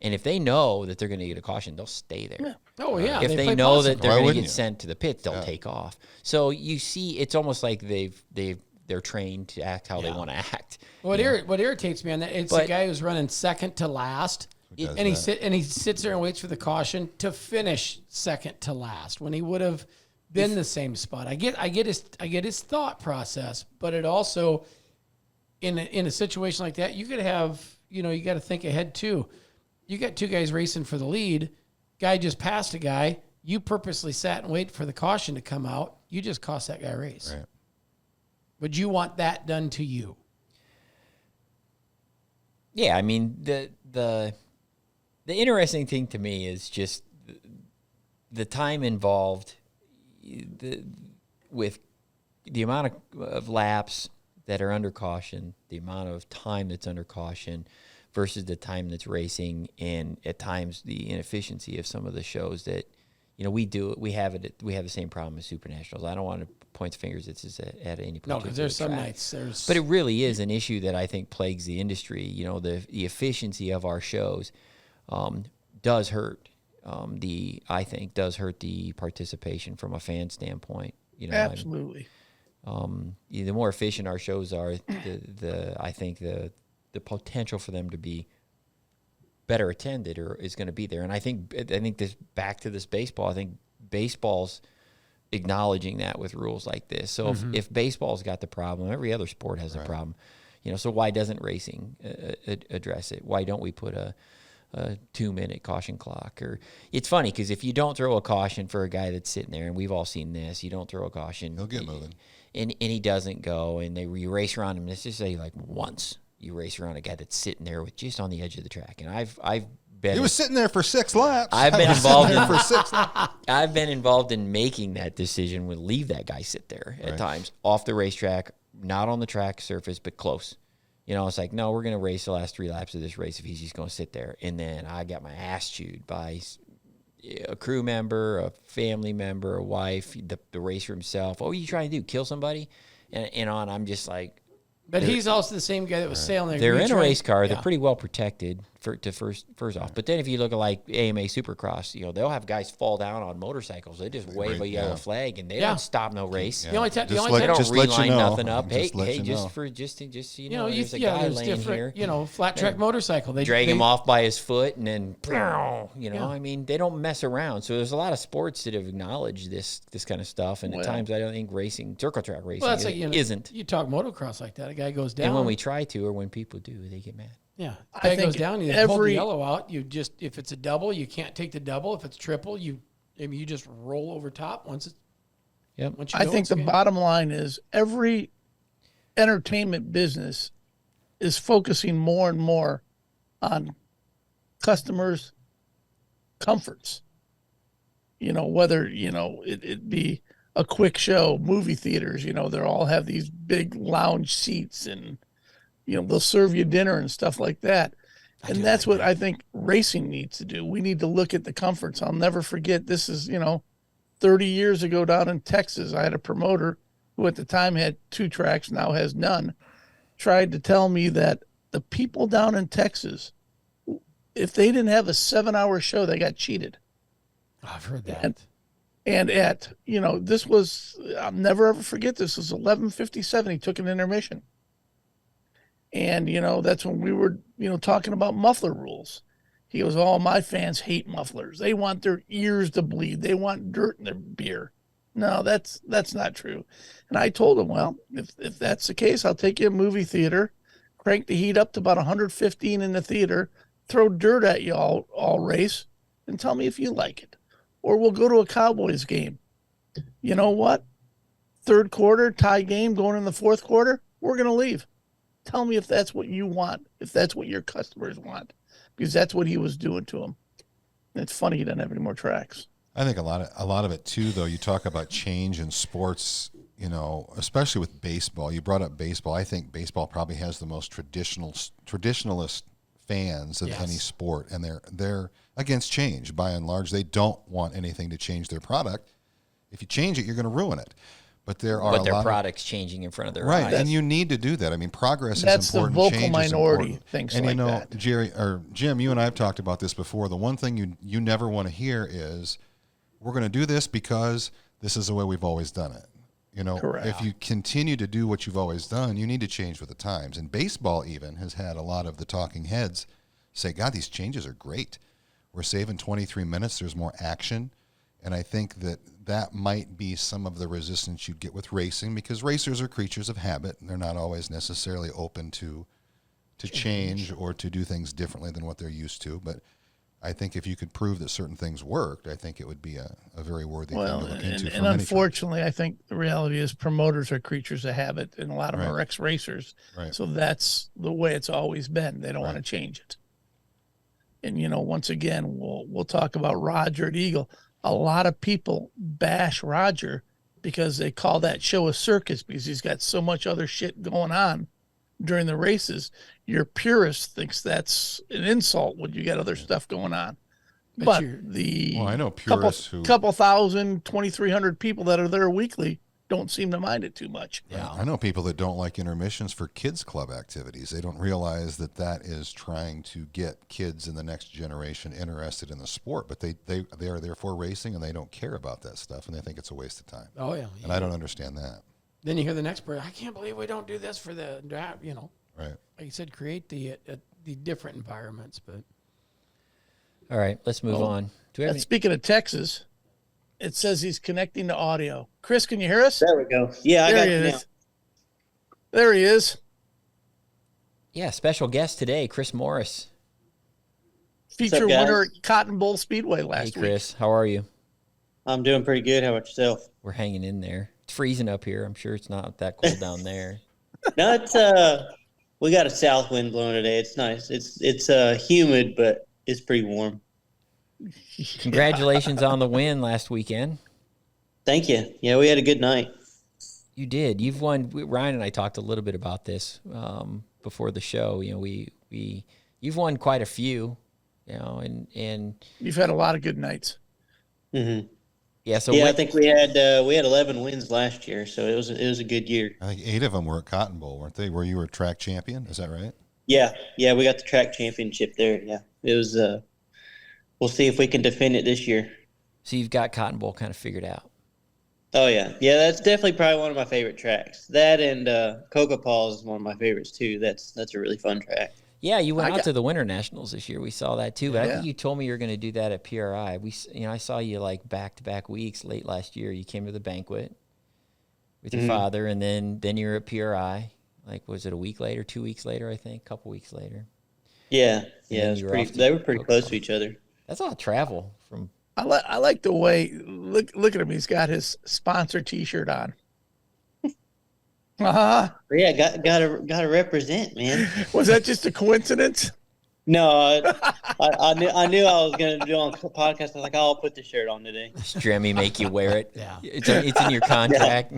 And if they know that they're going to get a caution, they'll stay there. Yeah. Oh, yeah. If they know that they're going to get sent to the pits, they'll take off. So you see, it's almost like they're trained to act how they want to act. What irritates me on that, it's the guy who's running second to last, and he sits there and waits for the caution to finish second to last when he would have been the same spot. I get his thought process, but it also in a situation like that, you could have, you got to think ahead too. You got two guys racing for the lead. Guy just passed a guy. You purposely sat and waited for the caution to come out. You just cost that guy a race. Right. Would you want that done to you? Yeah, I mean the interesting thing to me is just the time involved with the amount of laps that are under caution, the amount of time that's under caution versus the time that's racing, and at times the inefficiency of some of the shows that we have the same problem as Super Nationals. I don't want to point fingers at any particular because there's some track. nights But it really is an issue that I think plagues the industry. The efficiency of our shows does hurt. Does hurt the participation from a fan standpoint. Absolutely. The more efficient our shows are, I think the potential for them to be better attended is going to be there. And I think this back to this baseball. I think baseball's acknowledging that with rules like this. So if baseball's got the problem, every other sport has a problem. So why doesn't racing address it? Why don't we put a 2-minute caution clock? Or it's funny because if you don't throw a caution for a guy that's sitting there, and we've all seen this, you don't throw a caution, he'll get moving, and he doesn't go, and you race around him. Let's just say like once you race around a guy that's sitting there with just on the edge of the track, and I've been. He was sitting there for 6 laps. I've been involved for 6 laps. I've been involved in making that decision. Would leave that guy sit there at times off the racetrack, not on the track surface, but close. It's like, no, we're going to race the last 3 laps of this race if he's just going to sit there. And then I got my ass chewed by a crew member, a family member, a wife, the racer himself. Oh, what are you trying to do? Kill somebody? And I'm just like. But he's also the same guy that was sailing there. They're in a race car. They're pretty well protected first off. But then if you look at like AMA Supercross, they'll have guys fall down on motorcycles. They just wave a yellow flag and they don't stop no race. The only time they don't reline nothing up. Hey, just there's a guy laying here. Flat track motorcycle. They drag him off by his foot and then, I mean, they don't mess around. So there's a lot of sports that have acknowledged this kind of stuff. And at times I don't think circle track racing isn't. You talk motocross like that. A guy goes down. And when we try to, or when people do, they get mad. Yeah, guy goes down. You pull the yellow out. If it's a double, you can't take the double. If it's triple, you just roll over top once it's. Yep. I think the bottom line is every entertainment business is focusing more and more on customers' comforts. Whether it be a quick show, movie theaters. They all have these big lounge seats and. They'll serve you dinner and stuff like that. And that's what I think racing needs to do. We need to look at the comforts. I'll never forget, this is, 30 years ago down in Texas, I had a promoter who at the time had 2 tracks, now has none, tried to tell me that the people down in Texas, if they didn't have a 7-hour show, they got cheated. I've heard that. And at, this was, I'll never ever forget, this was 11:57. He took an intermission. And, that's when we were, talking about muffler rules. He goes, oh, my fans hate mufflers. They want their ears to bleed. They want dirt in their beer. No, that's not true. And I told him, well, if that's the case, I'll take you to a movie theater, crank the heat up to about 115 in the theater, throw dirt at you all race, and tell me if you like it. Or we'll go to a Cowboys game. You know what? 3rd quarter, tie game, going in the 4th quarter, we're going to leave. Tell me if that's what you want, if that's what your customers want, because that's what he was doing to them. And it's funny he doesn't have any more tracks. I think a lot of it too, though. You talk about change in sports, especially with baseball. You brought up baseball. I think baseball probably has the most traditionalist fans of any sport, and they're against change by and large. They don't want anything to change their product. If you change it, you're going to ruin it. But their product's changing in front of their eyes. Right, and you need to do that. I mean, progress is that's important. That's the vocal change minority is thinks and like that. Jerry or Jim, you and I have talked about this before. The one thing you never want to hear is, we're going to do this because this is the way we've always done it. Correct. If you continue to do what you've always done, you need to change with the times. And baseball even has had a lot of the talking heads say, God, these changes are great. We're saving 23 minutes. There's more action. And I think that might be some of the resistance you'd get with racing, because racers are creatures of habit, and they're not always necessarily open to change or to do things differently than what they're used to. But I think if you could prove that certain things worked, I think it would be a very worthy thing to look into. And unfortunately, I think the reality is promoters are creatures of habit, and a lot of them are ex-racers. Right. So that's the way it's always been. They don't want to change it. And, once again, we'll talk about Roger at Eagle. A lot of people bash Roger because they call that show a circus because he's got so much other shit going on during the races. Your purist thinks that's an insult when you got other stuff going on. But I know purists couple thousand, 2,300 people that are there weekly don't seem to mind it too much. Yeah, I know people that don't like intermissions for kids club activities. They don't realize that is trying to get kids in the next generation interested in the sport, but they are there for racing, and they don't care about that stuff, and they think it's a waste of time. Oh yeah. And I don't understand that. Then you hear the next person, I can't believe we don't do this for the draft, Right. Like you said, create the different environments, but. All right, let's move on. Do we have Speaking of Texas, it says he's connecting to audio. Chris, can you hear us? There we go. Yeah, I got you now. There he is. Yeah, special guest today, Chris Morris. Feature winner at Cotton Bowl Speedway last week. Hey, Chris, how are you? I'm doing pretty good. How about yourself? We're hanging in there. It's freezing up here. I'm sure it's not that cold down there. No, it's we got a south wind blowing today. It's nice. It's humid, but it's pretty warm. Congratulations on the win last weekend. Thank you. Yeah, we had a good night. You did. You've won. Ryan and I talked a little bit about this before the show. You've won quite a few. And you've had a lot of good nights. Mm-hmm. Yeah. So I think we had 11 wins last year, so it was a good year. I think 8 of them were at Cotton Bowl, weren't they? Where you were track champion? Is that right? Yeah, we got the track championship there. Yeah, it was. We'll see if we can defend it this year. So you've got Cotton Bowl kind of figured out. Oh yeah. That's definitely probably one of my favorite tracks. That and Coca Paws is one of my favorites too. That's a really fun track. Yeah, you went out to the Winter Nationals this year. We saw that too. But Yeah. I think you told me you were going to do that at PRI. I saw you like back-to-back weeks late last year. You came to the banquet with your father, and then you were at PRI. Like, was it a week later, 2 weeks later? I think, a couple weeks later. Yeah. then It was they were pretty close to each other. That's a lot of travel from. I like the way look at him. He's got his sponsor T-shirt on. Yeah, gotta represent, man. Was that just a coincidence? No, I knew I was gonna do on the podcast. I was like, I'll put the shirt on today. Does Dremmy make you wear it? Yeah. It's in your contract.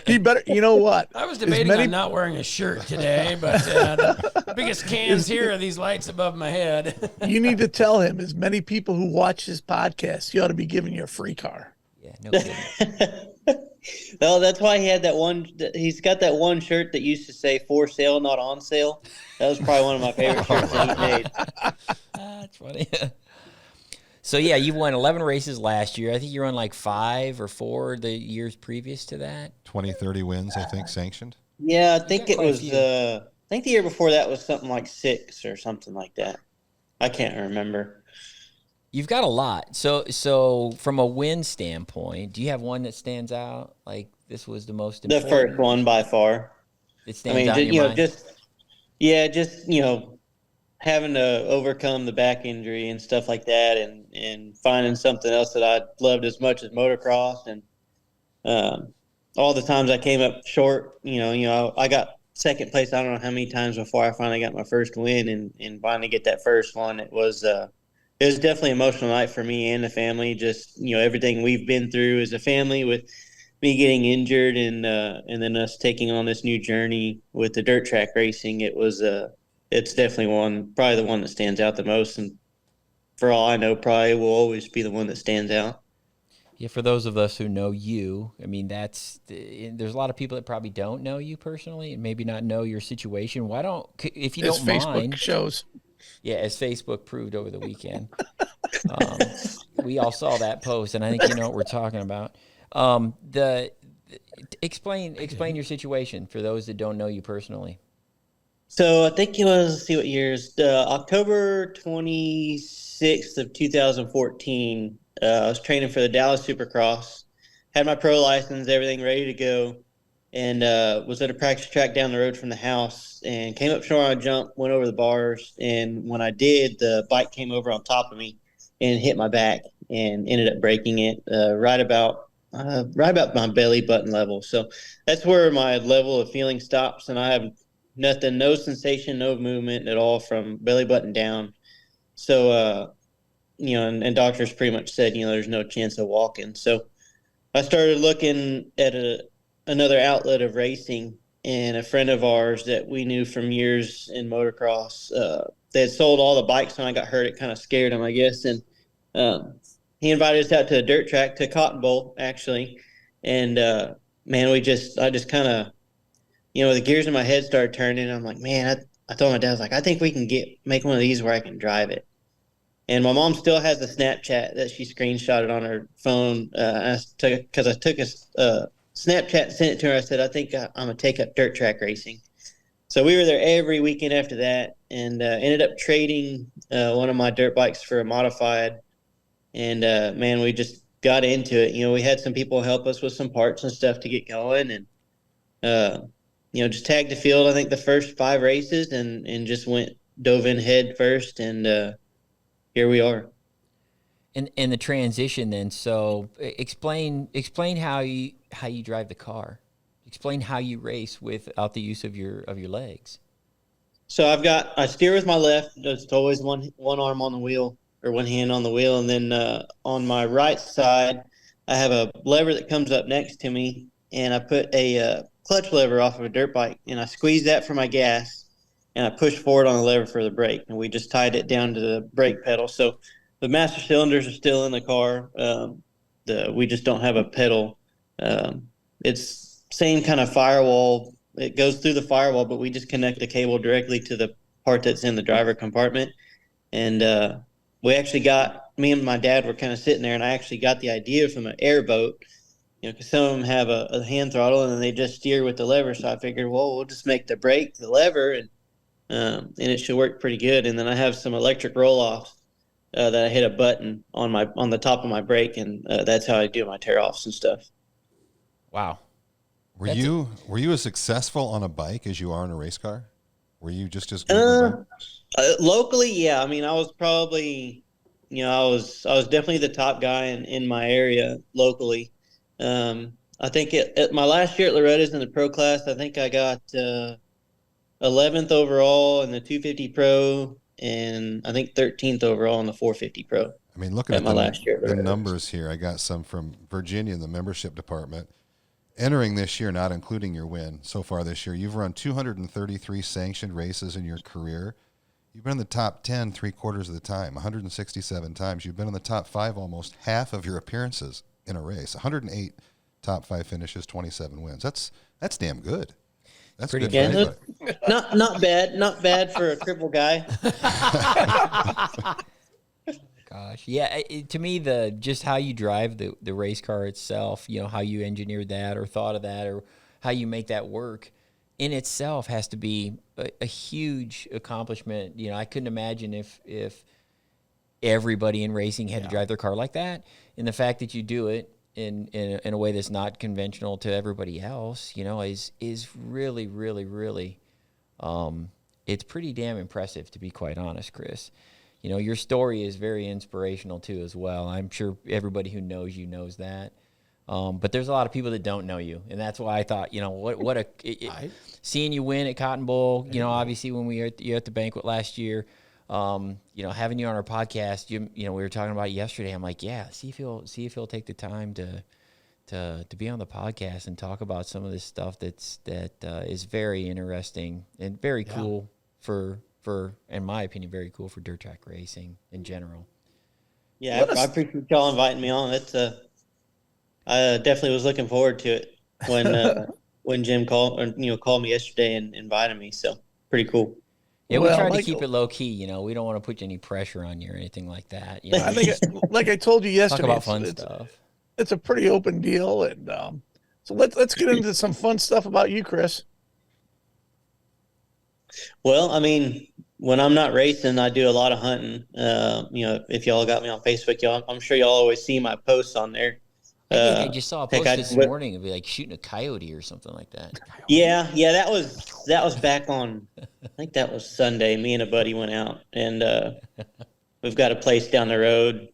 He better. You know what? I was debating on not wearing a shirt today, but the biggest cans here are these lights above my head. You need to tell him, as many people who watch this podcast, you ought to be giving you a free car. Yeah, no kidding. Well, that's why he had that one. He's got that one shirt that used to say "for sale, not on sale." That was probably one of my favorite shirts that he made. That's funny. So yeah, you won 11 races last year. I think you won like 5 or 4 the years previous to that. 20, 30 wins, I think, sanctioned. Yeah, I think it was. few. I think the year before that was something like 6 or something like that. I can't remember. You've got a lot. So from a win standpoint, do you have one that stands out? Like this was the most The important? first one by far. It I stands mean, out in your mind? just having to overcome the back injury and stuff like that, and finding something else that I loved as much as motocross, and all the times I came up short. I got second place. I don't know how many times before I finally got my first win and finally get that first one. It was definitely an emotional night for me and the family. Just, everything we've been through as a family with me getting injured and then us taking on this new journey with the dirt track racing. It's definitely probably the one that stands out the most. And for all I know, probably will always be the one that stands out. Yeah, for those of us who know you, I mean, there's a lot of people that probably don't know you personally and maybe not know your situation. Why don't, if you As don't Facebook mind, shows. yeah, as Facebook proved over the weekend, we all saw that post, and I think you know what we're talking about. Explain your situation for those that don't know you personally. So I think it was, let's see what years, October 26th of 2014. I was training for the Dallas Supercross, had my pro license, everything ready to go, and was at a practice track down the road from the house and came up short on a jump, went over the bars, and when I did, the bike came over on top of me and hit my back and ended up breaking it right about my belly button level. So that's where my level of feeling stops, and I have nothing, no sensation, no movement at all from belly button down. So, and doctors pretty much said, there's no chance of walking. So I started looking at another outlet of racing, and a friend of ours that we knew from years in motocross, they had sold all the bikes when I got hurt. It kind of scared him, I guess. And he invited us out to a dirt track, to Cotton Bowl, actually. And, man, I just kind of, the gears in my head started turning. I'm like, man, I told my dad, I was like, I think we can make one of these where I can drive it. And my mom still has a Snapchat that she screenshotted on her phone. I took a Snapchat and sent it to her. I said, I think I'm going to take up dirt track racing. So we were there every weekend after that, and ended up trading one of my dirt bikes for a modified. And, man, we just got into it. We had some people help us with some parts and stuff to get going. And, just tagged the field, I think, the first 5 races and just dove in head first. And here we are. And the transition then. So explain how you drive the car. Explain how you race without the use of your legs. So I steer with my left. It's always one arm on the wheel, or one hand on the wheel. And then on my right side, I have a lever that comes up next to me, and I put a clutch lever off of a dirt bike, and I squeeze that for my gas, and I push forward on the lever for the brake. And we just tied it down to the brake pedal. So the master cylinders are still in the car. We just don't have a pedal. It's same kind of firewall. It goes through the firewall, but we just connect the cable directly to the part that's in the driver compartment. And me and my dad were kind of sitting there, and I actually got the idea from an airboat, because some of them have a hand throttle and then they just steer with the lever. So I figured, well, we'll just make the brake the lever, and it should work pretty good. And then I have some electric roll-offs that I hit a button on the top of my brake, and that's how I do my tear-offs and stuff. Wow. Were you as successful on a bike as you are in a race car? Were you just as good on a bike? Locally, yeah. I mean, I was probably, I was definitely the top guy in my area locally. I think at my last year at Loretta's in the pro class, I think I got 11th overall in the 250 pro, and I think 13th overall in the 450 pro. I mean, looking at my last year the numbers here, I got some from Virginia in the membership department. Entering this year, not including your win so far this year, you've run 233 sanctioned races in your career. You've been in the top 10 3/4 of the time, 167 times. You've been in the top 5 almost half of your appearances in a race. 108 top 5 finishes, 27 wins. That's damn good. That's pretty good. Not bad for a crippled guy. Gosh, yeah. To me, just how you drive the race car itself, how you engineered that or thought of that or how you make that work in itself has to be a huge accomplishment. I couldn't imagine if everybody in racing had to drive their car like that. And the fact that you do it in a way that's not conventional to everybody else, is really, really, really, it's pretty damn impressive, to be quite honest, Chris. Your story is very inspirational too, as well. I'm sure everybody who knows you knows that. But there's a lot of people that don't know you, and that's why I thought, seeing you win at Cotton Bowl, obviously when you're at the banquet last year, having you on our podcast, we were talking about it yesterday. I'm like, yeah, see if he'll take the time to be on the podcast and talk about some of this stuff that is very interesting and very cool for, in my opinion, very cool for dirt track racing in general. Yeah, I appreciate y'all inviting me on. I definitely was looking forward to it when Jim called me yesterday and invited me. So pretty cool. Yeah, we tried to keep it low key. We don't want to put any pressure on you or anything like that. I think, like I told you yesterday, talk about fun stuff. It's a pretty open deal, and so let's get into some fun stuff about you, Chris. Well, I mean, when I'm not racing, I do a lot of hunting. If y'all got me on Facebook, I'm sure y'all always see my posts on there. I just saw a post this morning of like shooting a coyote or something like that. Yeah, that was back on. I think that was Sunday. Me and a buddy went out, and we've got a place down the road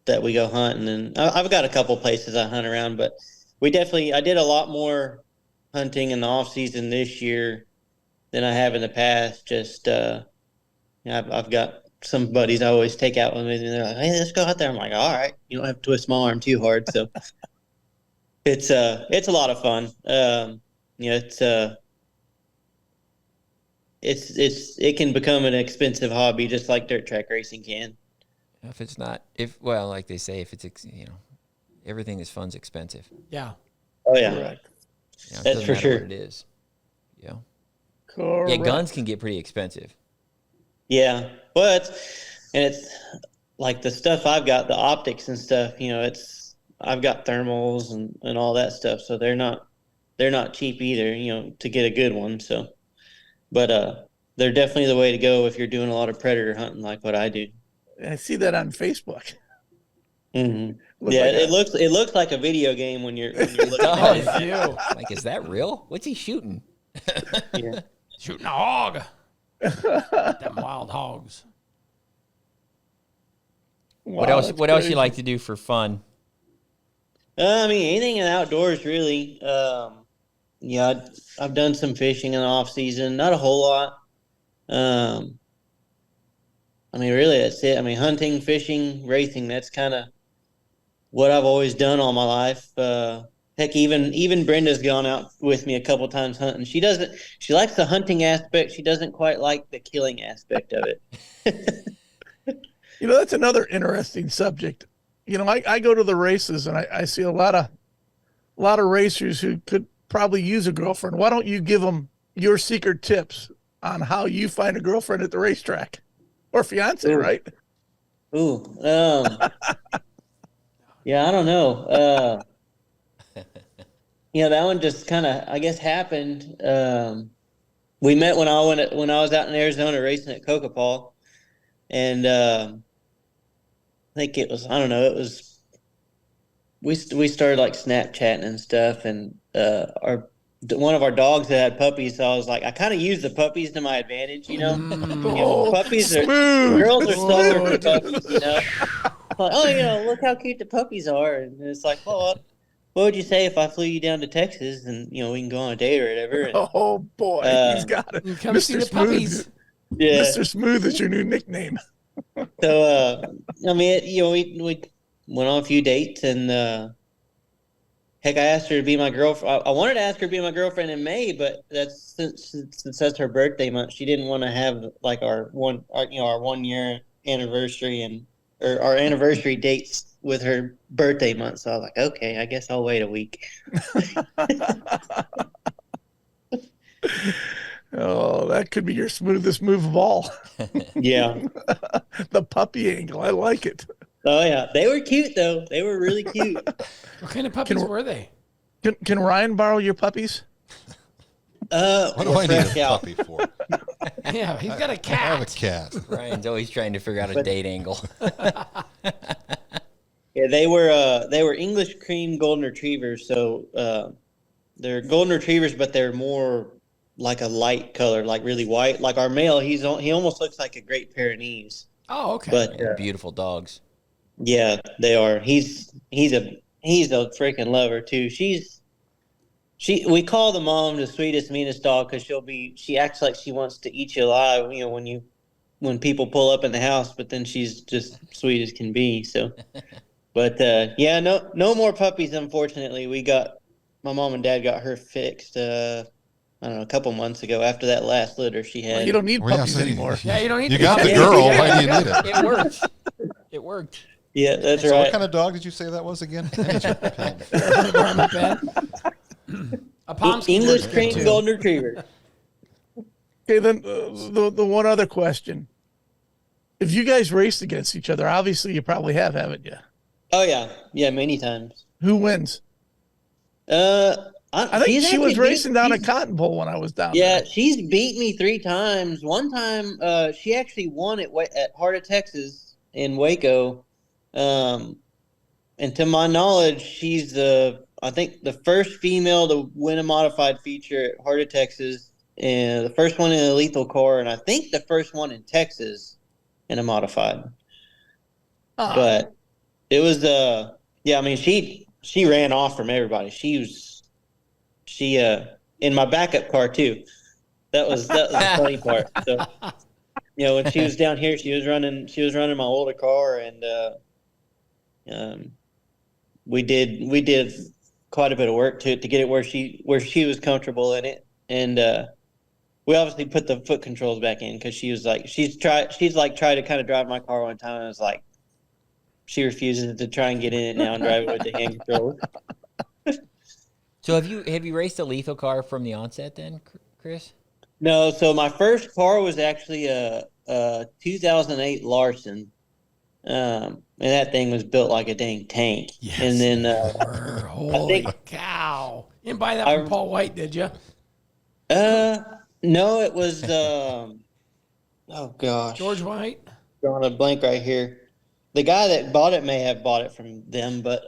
that we go hunting, and I've got a couple places I hunt around. But I did a lot more hunting in the off season this year than I have in the past. Just I've got some buddies I always take out with me, and they're like, "Hey, let's go out there." I'm like, "All right, you don't have to twist my arm too hard." So it's a lot of fun. It can become an expensive hobby, just like dirt track racing can. Like they say, if it's everything is fun's expensive. Yeah. Oh yeah, Correct. That's for sure. What it is. Yeah. Correct. Yeah, guns can get pretty expensive. Yeah, but it's like the stuff I've got, the optics and stuff. I've got thermals and all that stuff, so they're not cheap either. To get a good one. So, but they're definitely the way to go if you're doing a lot of predator hunting like what I do. I see that on Facebook. Mm-hmm. Yeah, it looks like a video game when you're looking at it. Like, is that real? What's he shooting? Yeah. Shooting a hog. Them wild hogs. Wow, what else you like to do for fun? I mean, anything in the outdoors, really. I've done some fishing in the off season, not a whole lot. I mean, really, that's it. I mean, hunting, fishing, racing, that's kind of what I've always done all my life. Heck, even Brenda's gone out with me a couple times hunting. She likes the hunting aspect. She doesn't quite like the killing aspect of it. That's another interesting subject. I go to the races and I see a lot of racers who could probably use a girlfriend. Why don't you give them your secret tips on how you find a girlfriend at the racetrack or fiance, right? Ooh, yeah, I don't know. That one just kind of, I guess, happened. We met when I was out in Arizona racing at Coca-Paw, and I think it was, I don't know, it was, we started like Snapchatting and stuff, and one of our dogs that had puppies, so I was like, I kind of use the puppies to my advantage, puppies girls are suckers for puppies, Like, look how cute the puppies are, and it's like, well, what would you say if I flew you down to Texas and we can go on a date or whatever? And, oh boy, he's got it. Come see the puppies. Yeah, Mr. Smooth is your new nickname. So I mean, we went on a few dates, and heck, I asked her to be my girlfriend. I wanted to ask her to be my girlfriend in May, but that's since that's her birthday month. She didn't want to have like our 1 year anniversary or our anniversary dates with her birthday month. So I was like, okay, I guess I'll wait a week. Oh, that could be your smoothest move of all. Yeah. The puppy angle. I like it. Oh yeah. They were cute though. They were really cute. What kind of puppies were they? Can Ryan borrow your puppies? What do I need a puppy for? Yeah, he's got a cat. I have a cat. Ryan's always trying to figure out a date angle. Yeah, they were English cream golden retrievers. So they're golden retrievers, but they're more like a light color, like really white. Like our male, he almost looks like a Great Pyrenees. Oh, okay. But Beautiful dogs. yeah, they are. He's he's a freaking lover too. We call the mom the sweetest, meanest dog because she acts like she wants to eat you alive. When people pull up in the house, but then she's just sweet as can be. So, but yeah, no more puppies. Unfortunately, my mom and dad got her fixed. I don't know, a couple months ago after that last litter she had. Well, you don't need Well, yeah, puppies so anymore. Yeah, you don't need You to got the be- girl. Yeah, Why do you need it? It worked. It worked. Yeah, that's So right. what kind of dog did you say that was again? I need your pen. Varmint pen. A Pomsky English works good trained too. golden retriever. Okay, then the one other question: if you guys raced against each other, obviously you probably haven't you? Oh yeah, many times. Who wins? I think She's she was actually racing down at she's- Cotton Bowl when I was down Yeah, there. she's beat me 3 times. One time, she actually won at Heart of Texas in Waco. And to my knowledge, she's I think the first female to win a modified feature at Heart of Texas, and the first one in a lethal car, and I think the first one in Texas in a modified. Ah, But it was yeah, I mean she ran off from everybody. She in my backup car too. That was the funny part. So when she was down here, she was running my older car, and we did quite a bit of work to get it where she was comfortable in it, and we obviously put the foot controls back in because she's tried to kind of drive my car one time, and it's like she refuses to try and get in it now and drive it with the hand controller. So have you raced a lethal car from the onset then, Chris? No, so my first car was actually a 2008 Larson, and that thing was built like a dang tank. Yes, and then holy cow! You didn't buy that from Paul White, did you? no, it was oh gosh, George White. drawing a blank right here. The guy that bought it may have bought it from them, but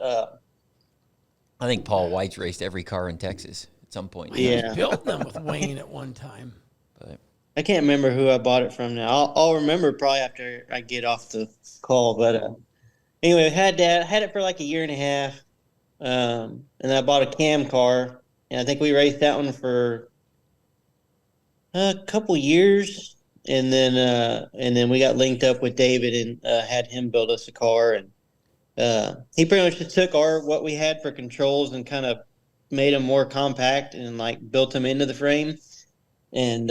I think Paul White's raced every car in Texas at some point. He Yeah. was building them with Wayne at one time. But I can't remember who I bought it from now. I'll remember probably after I get off the call. But anyway, I had it for like a year and a half, and then I bought a cam car, and I think we raced that one for a couple years, and then we got linked up with David and had him build us a car, and he pretty much just took what we had for controls and kind of made them more compact and like built them into the frame, and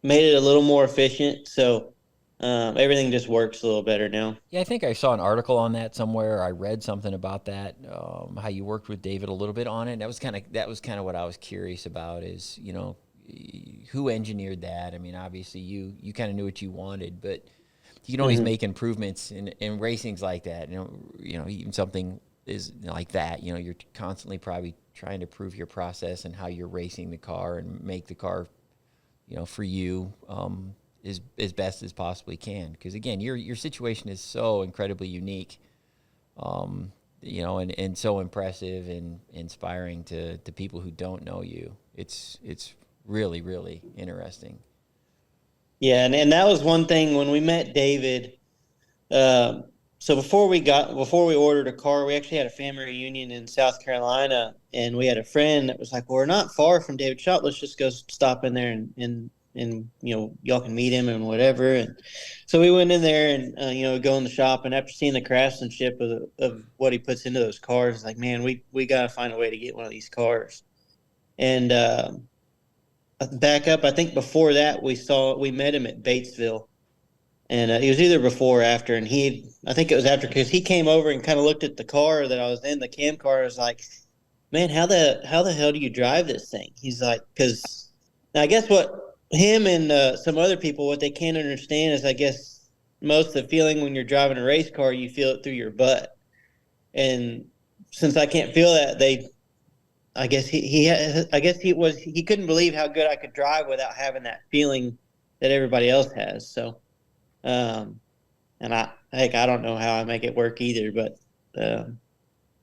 made it a little more efficient. So everything just works a little better now. yeah, I think I saw an article on that somewhere. I read something about that, how you worked with David a little bit on it. That was kind of what I was curious about. Is who engineered that? I mean, obviously you kind of knew what you wanted, but you can always make improvements in racings like that. Even something is like that. You're constantly probably trying to prove your process and how you're racing the car and make the car, for you as best as possibly can. Because again, your situation is so incredibly unique, and so impressive and inspiring to people who don't know you. It's really, really interesting. Yeah, and that was one thing when we met David. So before we ordered a car, we actually had a family reunion in South Carolina, and we had a friend that was like, "Well, we're not far from David's shop. Let's just go stop in there and y'all can meet him and whatever." And so we went in there and go in the shop, and after seeing the craftsmanship of what he puts into those cars, it's like, man, we got to find a way to get one of these cars. And back up, I think before that we met him at Batesville, and it was either before or after, and I think it was after, because he came over and kind of looked at the car that I was in, the cam car. I was like, man, how the hell do you drive this thing? He's like, because I guess what him and some other people, what they can't understand is, I guess most of the feeling when you're driving a race car, you feel it through your butt, and since I can't feel that, I guess he couldn't believe how good I could drive without having that feeling that everybody else has. So, and I don't know how I make it work either, but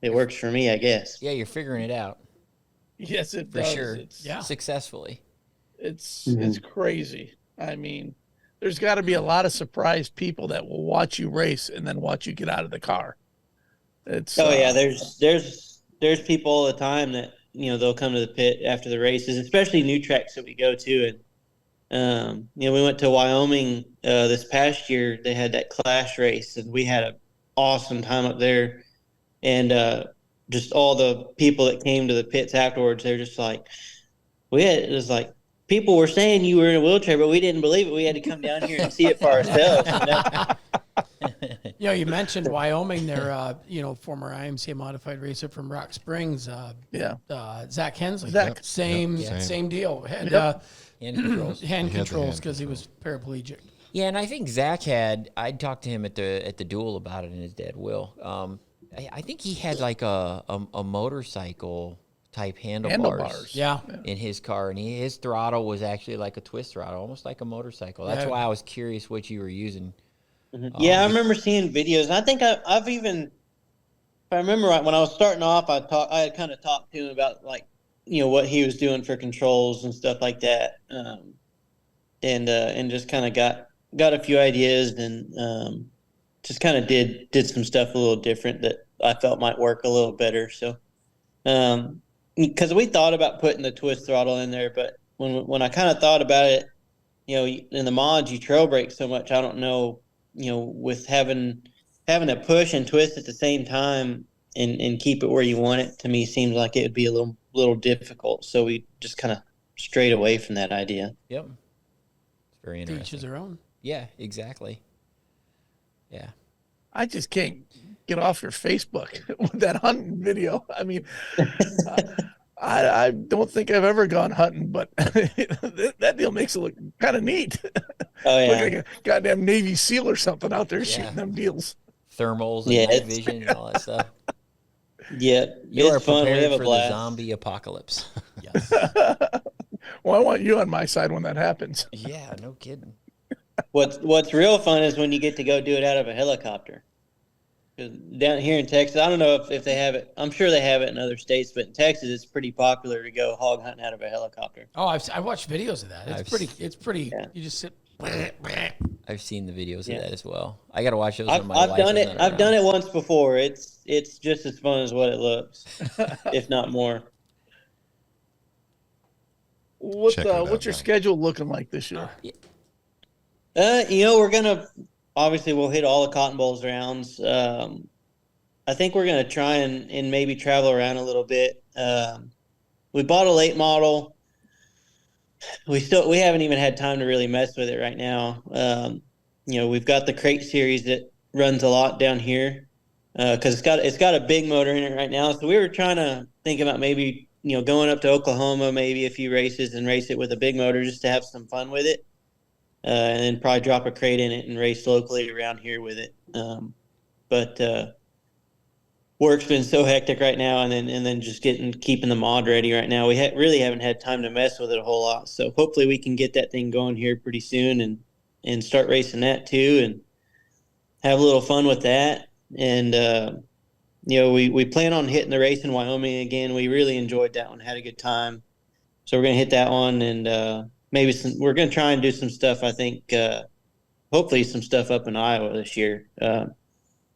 it works for me, I guess. Yeah, you're figuring it out Yes, it for does. sure. Yeah. Successfully. It's crazy. I mean, there's got to be a lot of surprised people that will watch you race and then watch you get out of the car. It's Yeah, there's people all the time that they'll come to the pit after the races, especially new tracks that we go to. And we went to Wyoming this past year. They had that Clash race, and we had an awesome time up there. And just all the people that came to the pits afterwards, they're just like, it was like people were saying you were in a wheelchair, but we didn't believe it. We had to come down here and see it for ourselves. You mentioned Wyoming there, former IMCA modified racer from Rock Springs, Zach Hensley. Zach. Same deal. Had Hand controls. hand the controls hand because he was paraplegic. Yeah, and I think Zach I talked to him at the duel about it, and his dad Will. I think he had like a motorcycle type handlebars. Yeah. In his car, and his throttle was actually like a twist throttle, almost like a motorcycle. That's why I was curious what you were using. Yeah, I remember seeing videos. I think I've even, if I remember right, when I was starting off, I had kind of talked to him about what he was doing for controls and stuff like that, and just kind of got a few ideas, and just kind of did some stuff a little different that I felt might work a little better. So, because we thought about putting the twist throttle in there, but when I kind of thought about it, in the mods you trail brake so much. I don't know, with having to push and twist at the same time and keep it where you want it, to me seems like it would be a little difficult. So we just kind of strayed away from that idea. Yep, it's very interesting. Each his own. Yeah, exactly. Yeah. I just can't get off your Facebook with that hunting video. I mean, I don't think I've ever gone hunting, but that deal makes it look kind of neat. Oh yeah, Look like a goddamn Navy SEAL or something out there shooting them deals. Thermals and night vision and all that stuff. Yeah, You are it's fun. We prepared have a for the blast. zombie apocalypse. Yes. Well, I want you on my side when that happens. Yeah, no kidding. What's real fun is when you get to go do it out of a helicopter. 'Cause down here in Texas, I don't know if they have it. I'm sure they have it in other states, but in Texas, it's pretty popular to go hog hunting out of a helicopter. Oh, I've watched videos of that. It's pretty. Yeah. You just sit. I've seen the videos of that as well. I got to watch those. I've done it. I've done it once before. It's just as fun as what it looks, if not more. What's Check it out, your Brian. schedule looking like this year? We're gonna obviously we'll hit all the Cotton Bowls rounds. I think we're gonna try and maybe travel around a little bit. We bought a late model. We haven't even had time to really mess with it right now. We've got the crate series that runs a lot down here because it's got a big motor in it right now. So we were trying to think about maybe going up to Oklahoma, maybe a few races and race it with a big motor just to have some fun with it, and then probably drop a crate in it and race locally around here with it. But work's been so hectic right now, and then just keeping the mod ready right now. We really haven't had time to mess with it a whole lot. So hopefully we can get that thing going here pretty soon and start racing that too, and have a little fun with that. And we plan on hitting the race in Wyoming again. We really enjoyed that one, had a good time. So we're gonna hit that one, and maybe we're gonna try and do some stuff. I think hopefully some stuff up in Iowa this year. Me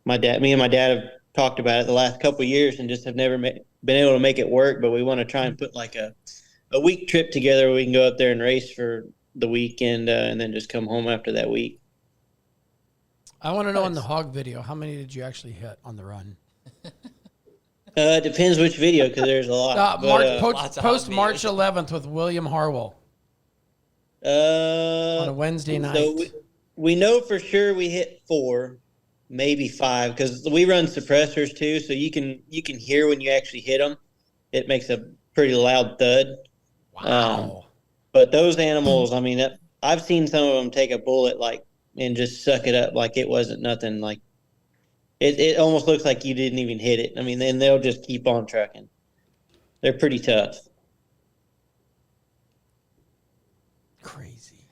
and my dad have talked about it the last couple of years and just have never been able to make it work. But we want to try and put like a week trip together where we can go up there and race for the weekend and then just come home after that week. I want to know in the hog video, how many did you actually hit on the run? It depends which video because there's a lot. Post March 11th with William Harwell on a Wednesday night. So we know for sure we hit 4, maybe 5, because we run suppressors too, so you can hear when you actually hit them. It makes a pretty loud thud. Wow. But those animals, I mean, I've seen some of them take a bullet and just suck it up like it wasn't nothing. Like it almost looks like you didn't even hit it. I mean, then they'll just keep on trucking. They're pretty tough. Crazy.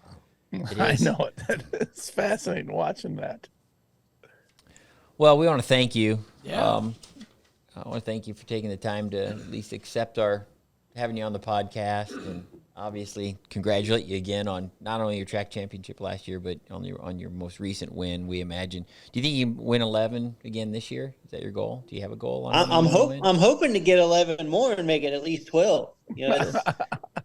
I know it. It's fascinating watching that. Well, we want to thank you. Yeah. I want to thank you for taking the time to at least accept having you on the podcast. And obviously congratulate you again on not only your track championship last year, but on your most recent win. We imagine. Do you think you can win 11 again this year? Is that your goal? Do you have a goal on? I'm hoping to get 11 more and make it at least 12. You know,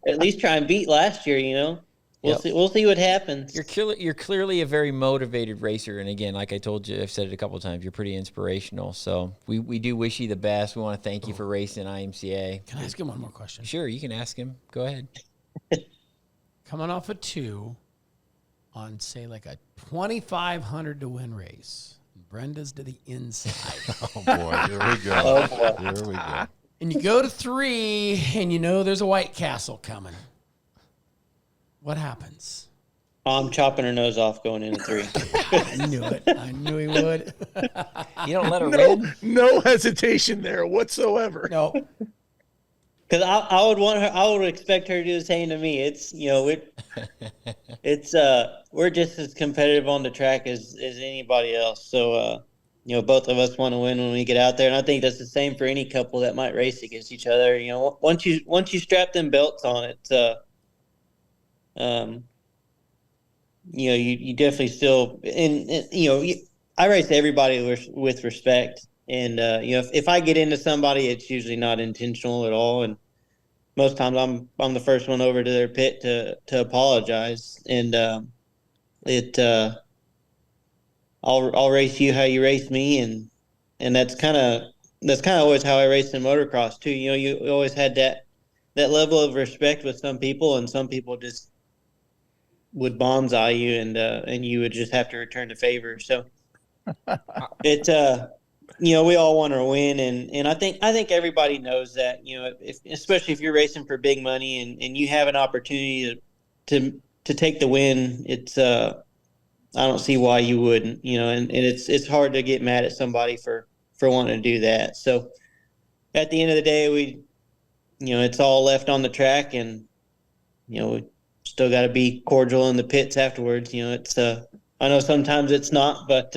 at least try and beat last year. You know, we'll see. We'll see what happens. You're clearly a very motivated racer, and again, like I told you, I've said it a couple of times. You're pretty inspirational. So we do wish you the best. We want to thank you for racing IMCA. Can I ask him one more question? Sure, you can ask him. Go ahead. Coming off a 2 on, say, like a 2,500 to win race. Brenda's to the inside. Oh, boy. Here we go. Here we go. And you go to 3, and you know there's a White Castle coming. What happens? I'm chopping her nose off going into 3. I knew it. I knew he would. You don't let her win? No hesitation there whatsoever. No. Because I would want her. I would expect her to do the same to me. It's we're just as competitive on the track as anybody else. So both of us want to win when we get out there, and I think that's the same for any couple that might race against each other. You know, once you strap them belts on it, you definitely still I race everybody with respect. And if I get into somebody, it's usually not intentional at all. And most times I'm the first one over to their pit to apologize. And I'll race you how you race me, and that's kind of always how I race in motocross too. You know, you always had that level of respect with some people, and some people just would bonsai you, and you would just have to return the favor. So we all want to win, and I think everybody knows that. You know, especially if you're racing for big money and you have an opportunity to take the win, it's I don't see why you wouldn't. You know, and it's hard to get mad at somebody for wanting to do that. So at the end of the day, it's all left on the track, and we still got to be cordial in the pits afterwards. You know, it's I know sometimes it's not, but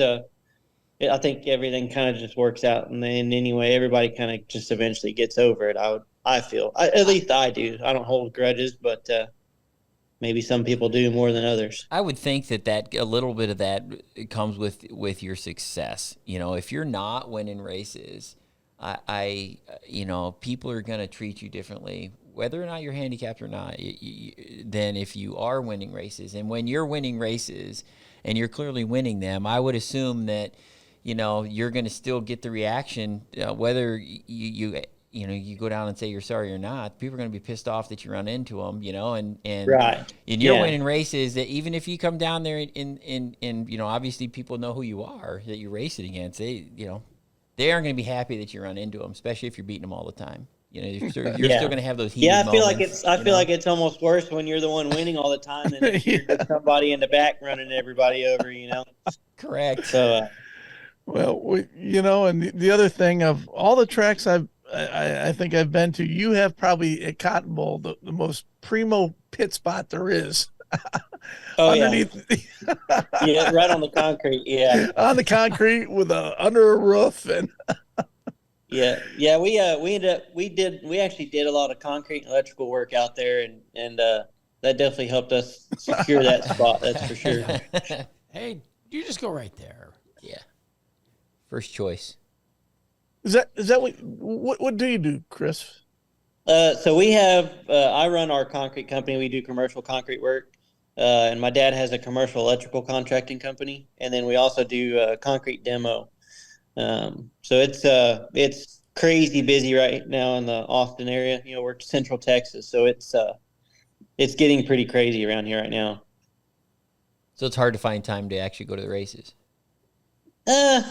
I think everything kind of just works out, and then anyway, everybody kind of just eventually gets over it. I feel, at least I do. I don't hold grudges, but maybe some people do more than others. I would think that a little bit of that comes with your success. You know, if you're not winning races, people are going to treat you differently, whether or not you're handicapped or not, than if you are winning races. And when you're winning races and you're clearly winning them, I would assume that, you're going to still get the reaction, whether you go down and say you're sorry or not. People are going to be pissed off that you run into them, and right. And you're winning races that even if you come down there and obviously people know who you are that you're racing against, they aren't going to be happy that you run into them, especially if you're beating them all the time. You're still going to have those heated moments. I feel like it's almost worse when you're the one winning all the time and you're just somebody in the back running everybody over. Correct. So. Well, and the other thing, of all the tracks I think I've been to, you have probably at Cotton Bowl the most primo pit spot there is. Oh, underneath. Yeah, right on the concrete. Yeah, on the concrete with under a roof and. Yeah. We actually did a lot of concrete and electrical work out there, and that definitely helped us secure that spot. That's for sure. Hey, you just go right there. Yeah. First choice. Is that what do you do, Chris? So we have I run our concrete company. We do commercial concrete work, and my dad has a commercial electrical contracting company, and then we also do concrete demo. So it's crazy busy right now in the Austin area. We're Central Texas, so it's getting pretty crazy around here right now. So it's hard to find time to actually go to the races.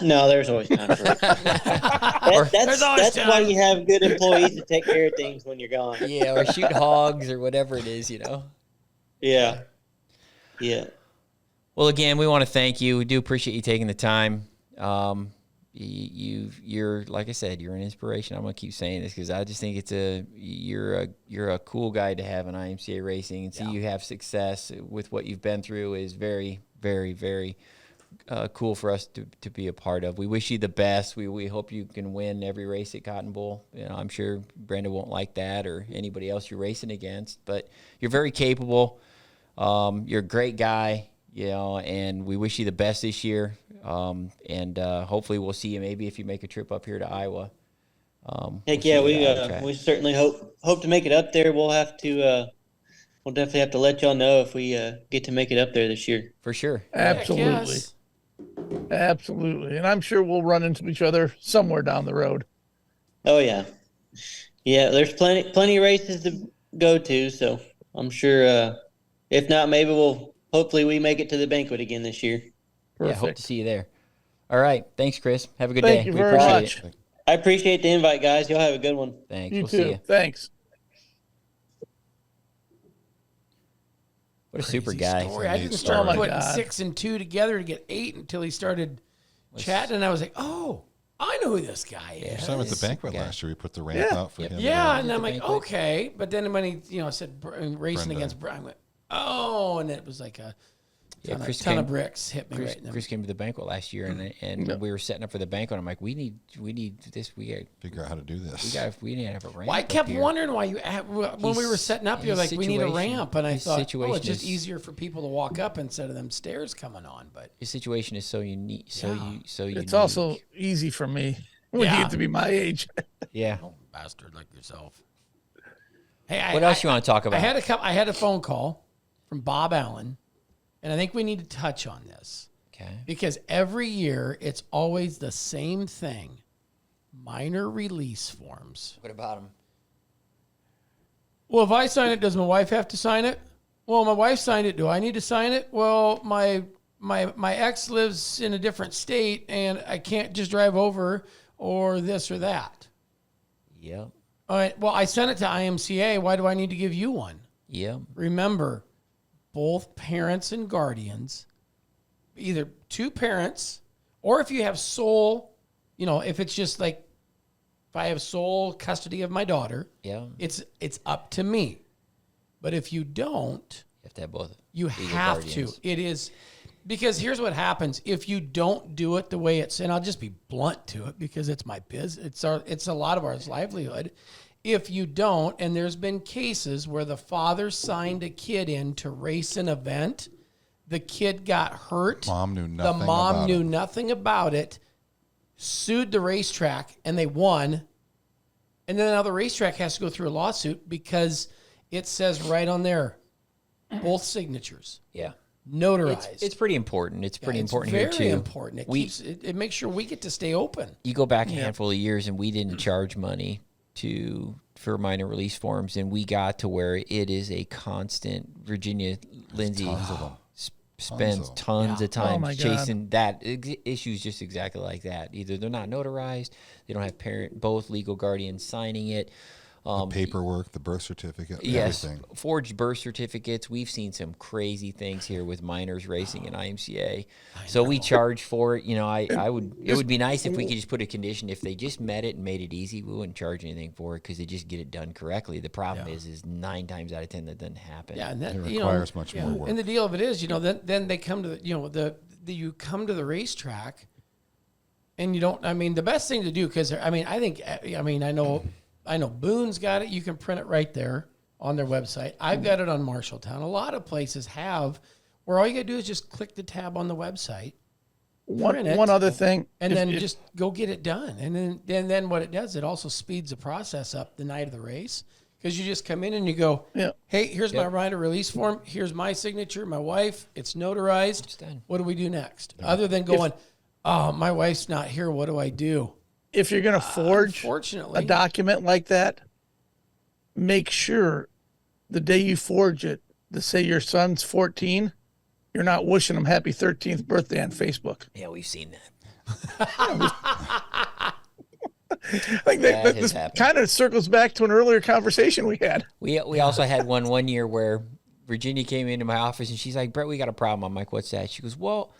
No, there's always time for it. That's why you have good employees to take care of things when you're gone. Yeah, or shoot hogs or whatever it is, Yeah. Yeah. Well, again, we want to thank you. We do appreciate you taking the time. You're like I said, you're an inspiration. I'm gonna keep saying this because I just think you're a cool guy to have in IMCA racing, and see you have success with what you've been through is very, very, very cool for us to be a part of. We wish you the best. We hope you can win every race at Cotton Bowl. I'm sure Brenda won't like that or anybody else you're racing against, but you're very capable. You're a great guy, and we wish you the best this year. And hopefully we'll see you maybe if you make a trip up here to Iowa. Heck yeah, we certainly hope to make it up there. We'll definitely have to let y'all know if we get to make it up there this year. For sure. Absolutely. Yes. Absolutely. And I'm sure we'll run into each other somewhere down the road. Oh yeah. Yeah, there's plenty of races to go to, so I'm sure if not, maybe hopefully we make it to the banquet again this year. Yeah, hope to see you there. All right. Thanks, Chris. Have a good Thank day. you We very appreciate much. it. I appreciate the invite, guys. Y'all have a good one. Thanks. You We'll too. see you. Thanks. What a super Crazy guy. story. I didn't Oh start my putting God. 6 and 2 together to get 8 until he started chatting, and I was like, oh, I know who this guy is. Same at the banquet guy. last year. We put the ramp out for him. Yeah, and I'm the like, banquet. okay. But then when he, said racing Brenda. against Brian, I went, oh, and it was like a ton of bricks hit me right in the Chris came to the banquet last year, and when we were setting up for the banquet, I'm like, we need this. Figure out how to do this. We need to have a ramp. Well, I up kept here. wondering why when we were setting up, you're his like, we need a situation- ramp, and I his thought, situation it's just is- easier for people to walk up instead of them stairs coming on. But His situation is so unique. So unique. It's also easy for me when Yeah. you get to be my age. yeah. oh, bastard like yourself. Hey, What else you want to talk about? I had a phone call from Bob Allen, and I think we need to touch on this. Okay. Because every year it's always the same thing. Minor release forms. What about him? Well, if I sign it, does my wife have to sign it? Well, my wife signed it. Do I need to sign it? Well, my ex lives in a different state and I can't just drive over or this or that. Yep. All right. Well, I sent it to IMCA. Why do I need to give you one? Yep. Remember, both parents and guardians, either two parents, or if you have sole, if it's just like, if I have sole custody of my daughter, Yeah. You it's up to me. But if you don't, have to have both. you legal have guardians. to. It is because here's what happens if you don't do it the way it's. And I'll just be blunt to it because it's my business. It's a lot of our livelihood. If you don't, and there's been cases where the father signed a kid in to race an event, the kid got hurt. Mom knew The nothing mom about knew it. nothing about it, sued the racetrack, and they won. And then now the racetrack has to go through a lawsuit because it says right on there, both signatures, Yeah. notarized. It's pretty important. It's pretty important very here too. important. It We- keeps it makes sure we get to stay open. You go back a handful of years and we didn't charge money for minor release forms, and we got to where it is a constant. Virginia Lindsay tons of them. spends Tons of them. tons of time Oh, my God. chasing that issues just exactly like that. Either they're not notarized, they don't have both legal guardians signing it. Paperwork, the birth certificate, Yes, everything. forged birth certificates. We've seen some crazy things here with minors racing in IMCA. So we charge for it. It would be nice if we could just put a condition if they just met it and made it easy. We wouldn't charge anything for it because they just get it done correctly. The problem is 9 times out of 10 that doesn't happen. Yeah, and that It requires much more work. And the deal of it is, then they come to you come to the racetrack, and you don't. I mean, the best thing to do because I know Boone's got it. You can print it right there on their website. I've got it on Marshalltown. A lot of places have where all you got to do is just click the tab on the website, print it, One other thing, and if- then if- just go get it done. And then what it does, it also speeds the process up the night of the race because you just come in and you go, Yeah. hey, here's my rider release form. Here's my signature, my wife. It's notarized. It's done. What do we do next? Other than going, oh, my wife's not here. What do I do? if you're going to forge Unfortunately, a document like that, make sure the day you forge it, to say your son's 14, you're not wishing him happy 13th birthday on Facebook. Yeah, we've seen that. Like That has this happened. kind of circles back to an earlier conversation we had. We also had one year where Virginia came into my office and she's like, Brett, we got a problem. I'm like, what's that? She goes, well,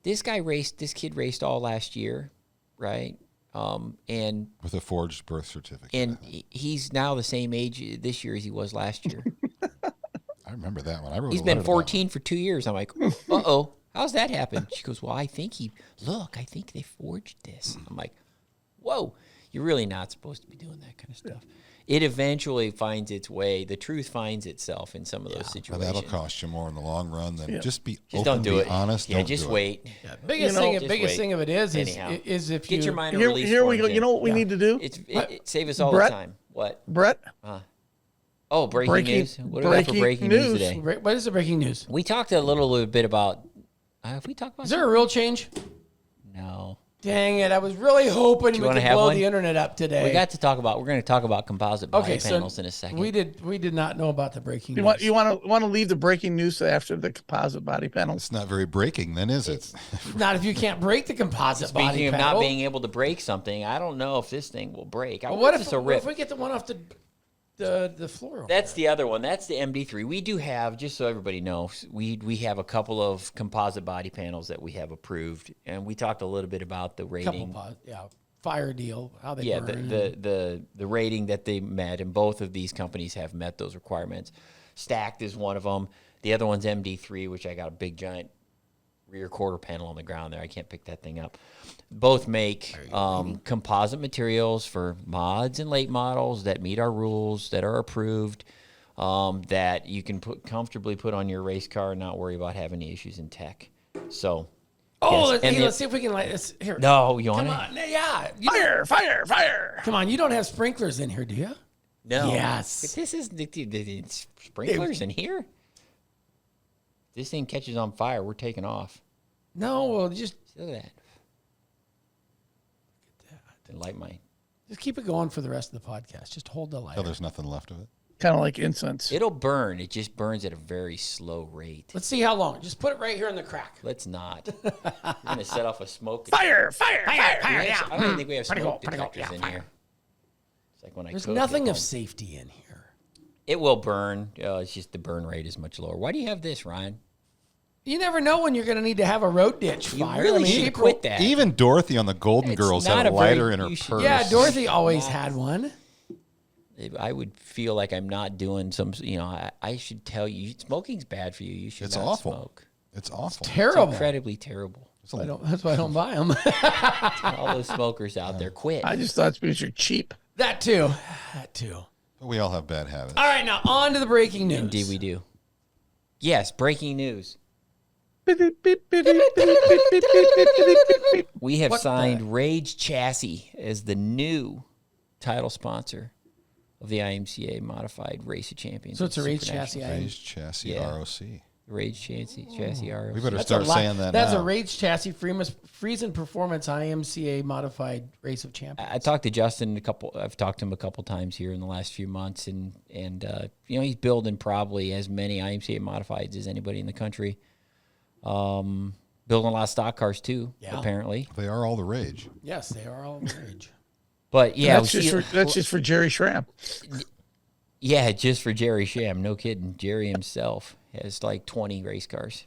this kid raced all last year, right? And With a forged birth certificate. he's now the same age this year as he was last year. I remember that one. I wrote He's a letter been to that one. 14 for 2 years. I'm like, uh-oh. How's that happen? She goes, well, I think they forged this. I'm like, whoa, you're really not supposed to be doing that kind of stuff. It eventually finds its way. The truth finds itself in some of those situations. Well, that'll cost you more in the long run than just be Just open, don't do be it. honest. Yeah, don't just do it. wait. Yeah, biggest thing of it is Anyhow. if Get you your minor Here, release here we go. forms You know what we Yeah. need to do, It save us all Brett? the time. What? Brett? Oh, breaking news. What do we got for breaking news today? What is the breaking news? We talked a little bit about. Have we talked about? Is there a real change? No. Dang it! I was really hoping we wanna could have blow one? the internet up today. We're going to talk about composite body so panels in a second. we did not know about the breaking You news. want to leave the breaking news after the composite body panels? It's not very breaking, then, is it? Not if you can't break the composite body Speaking of panel. not being able to break something, I don't know if this thing will break. Well, what it's a if rip? we get the one off the floor? That's the other one. That's the MD3. We do have, just so everybody knows, we have a couple of composite body panels that we have approved, and we talked a little bit about the rating. Fire deal, how they Yeah, burn. the rating that they met, and both of these companies have met those requirements. Stacked is one of them. The other one's MD3, which I got a big giant rear quarter panel on the ground there. I can't pick that thing up. Both make composite materials for mods and late models that meet our rules, that are approved, that you can comfortably put on your race car and not worry about having any issues in tech. So, yes. let's see if we can light this here. No, you want Come it? on, yeah. Fire! Come on, you don't have sprinklers in here, do you? No. Yes. But this is the sprinklers in here. This thing catches on fire, we're taking off. No, well, just Look at that. And light my. keep it going for the rest of the podcast. Just hold the light. Oh, there's nothing left of it. Kind of like incense. It'll burn. It just burns at a very slow rate. Let's see how long. Just put it right here in the crack. Let's not. We're gonna set off a smoke. Fire! I don't even think we have smoke detectors in here. It's like when I There's cook nothing at of home. safety in here. It will burn. It's just the burn rate is much lower. Why do you have this, Ryan? You never know when you're going to need to have a road ditch You fire. really I mean, should April- quit that. Even Dorothy on the Golden It's Girls not had a a very- lighter in her you should- purse. Yeah, Dorothy always had one. I would feel like I'm not doing some. I should tell you, smoking's bad for you. You should It's not awful. smoke. It's awful. Terrible. It's incredibly terrible. That's why I don't buy them. All those smokers out there, quit. I just thought it's because you're cheap. That too. But we all have bad habits. All right, now on to the breaking news. Indeed, we do. Yes, breaking news. We have signed Rage Chassis as the new title sponsor of the IMCA Modified Race of Champions. So it's a Rage Supernatural. Chassis. Raised chassis Yeah. ROC. Rage Chassis ROC. We better That's start a lot- saying that That's now. a Rage Chassis Friesen Performance IMCA Modified Race of Champions. I talked to Justin I've talked to him a couple times here in the last few months, and he's building probably as many IMCA modifieds as anybody in the country. Building a lot of stock cars too, Yeah. apparently. They are all the rage. Yes, they are all Rage. But yeah, That's just for Jerry Schramm. yeah, just for Jerry Sham. No kidding. Jerry himself has like 20 race cars.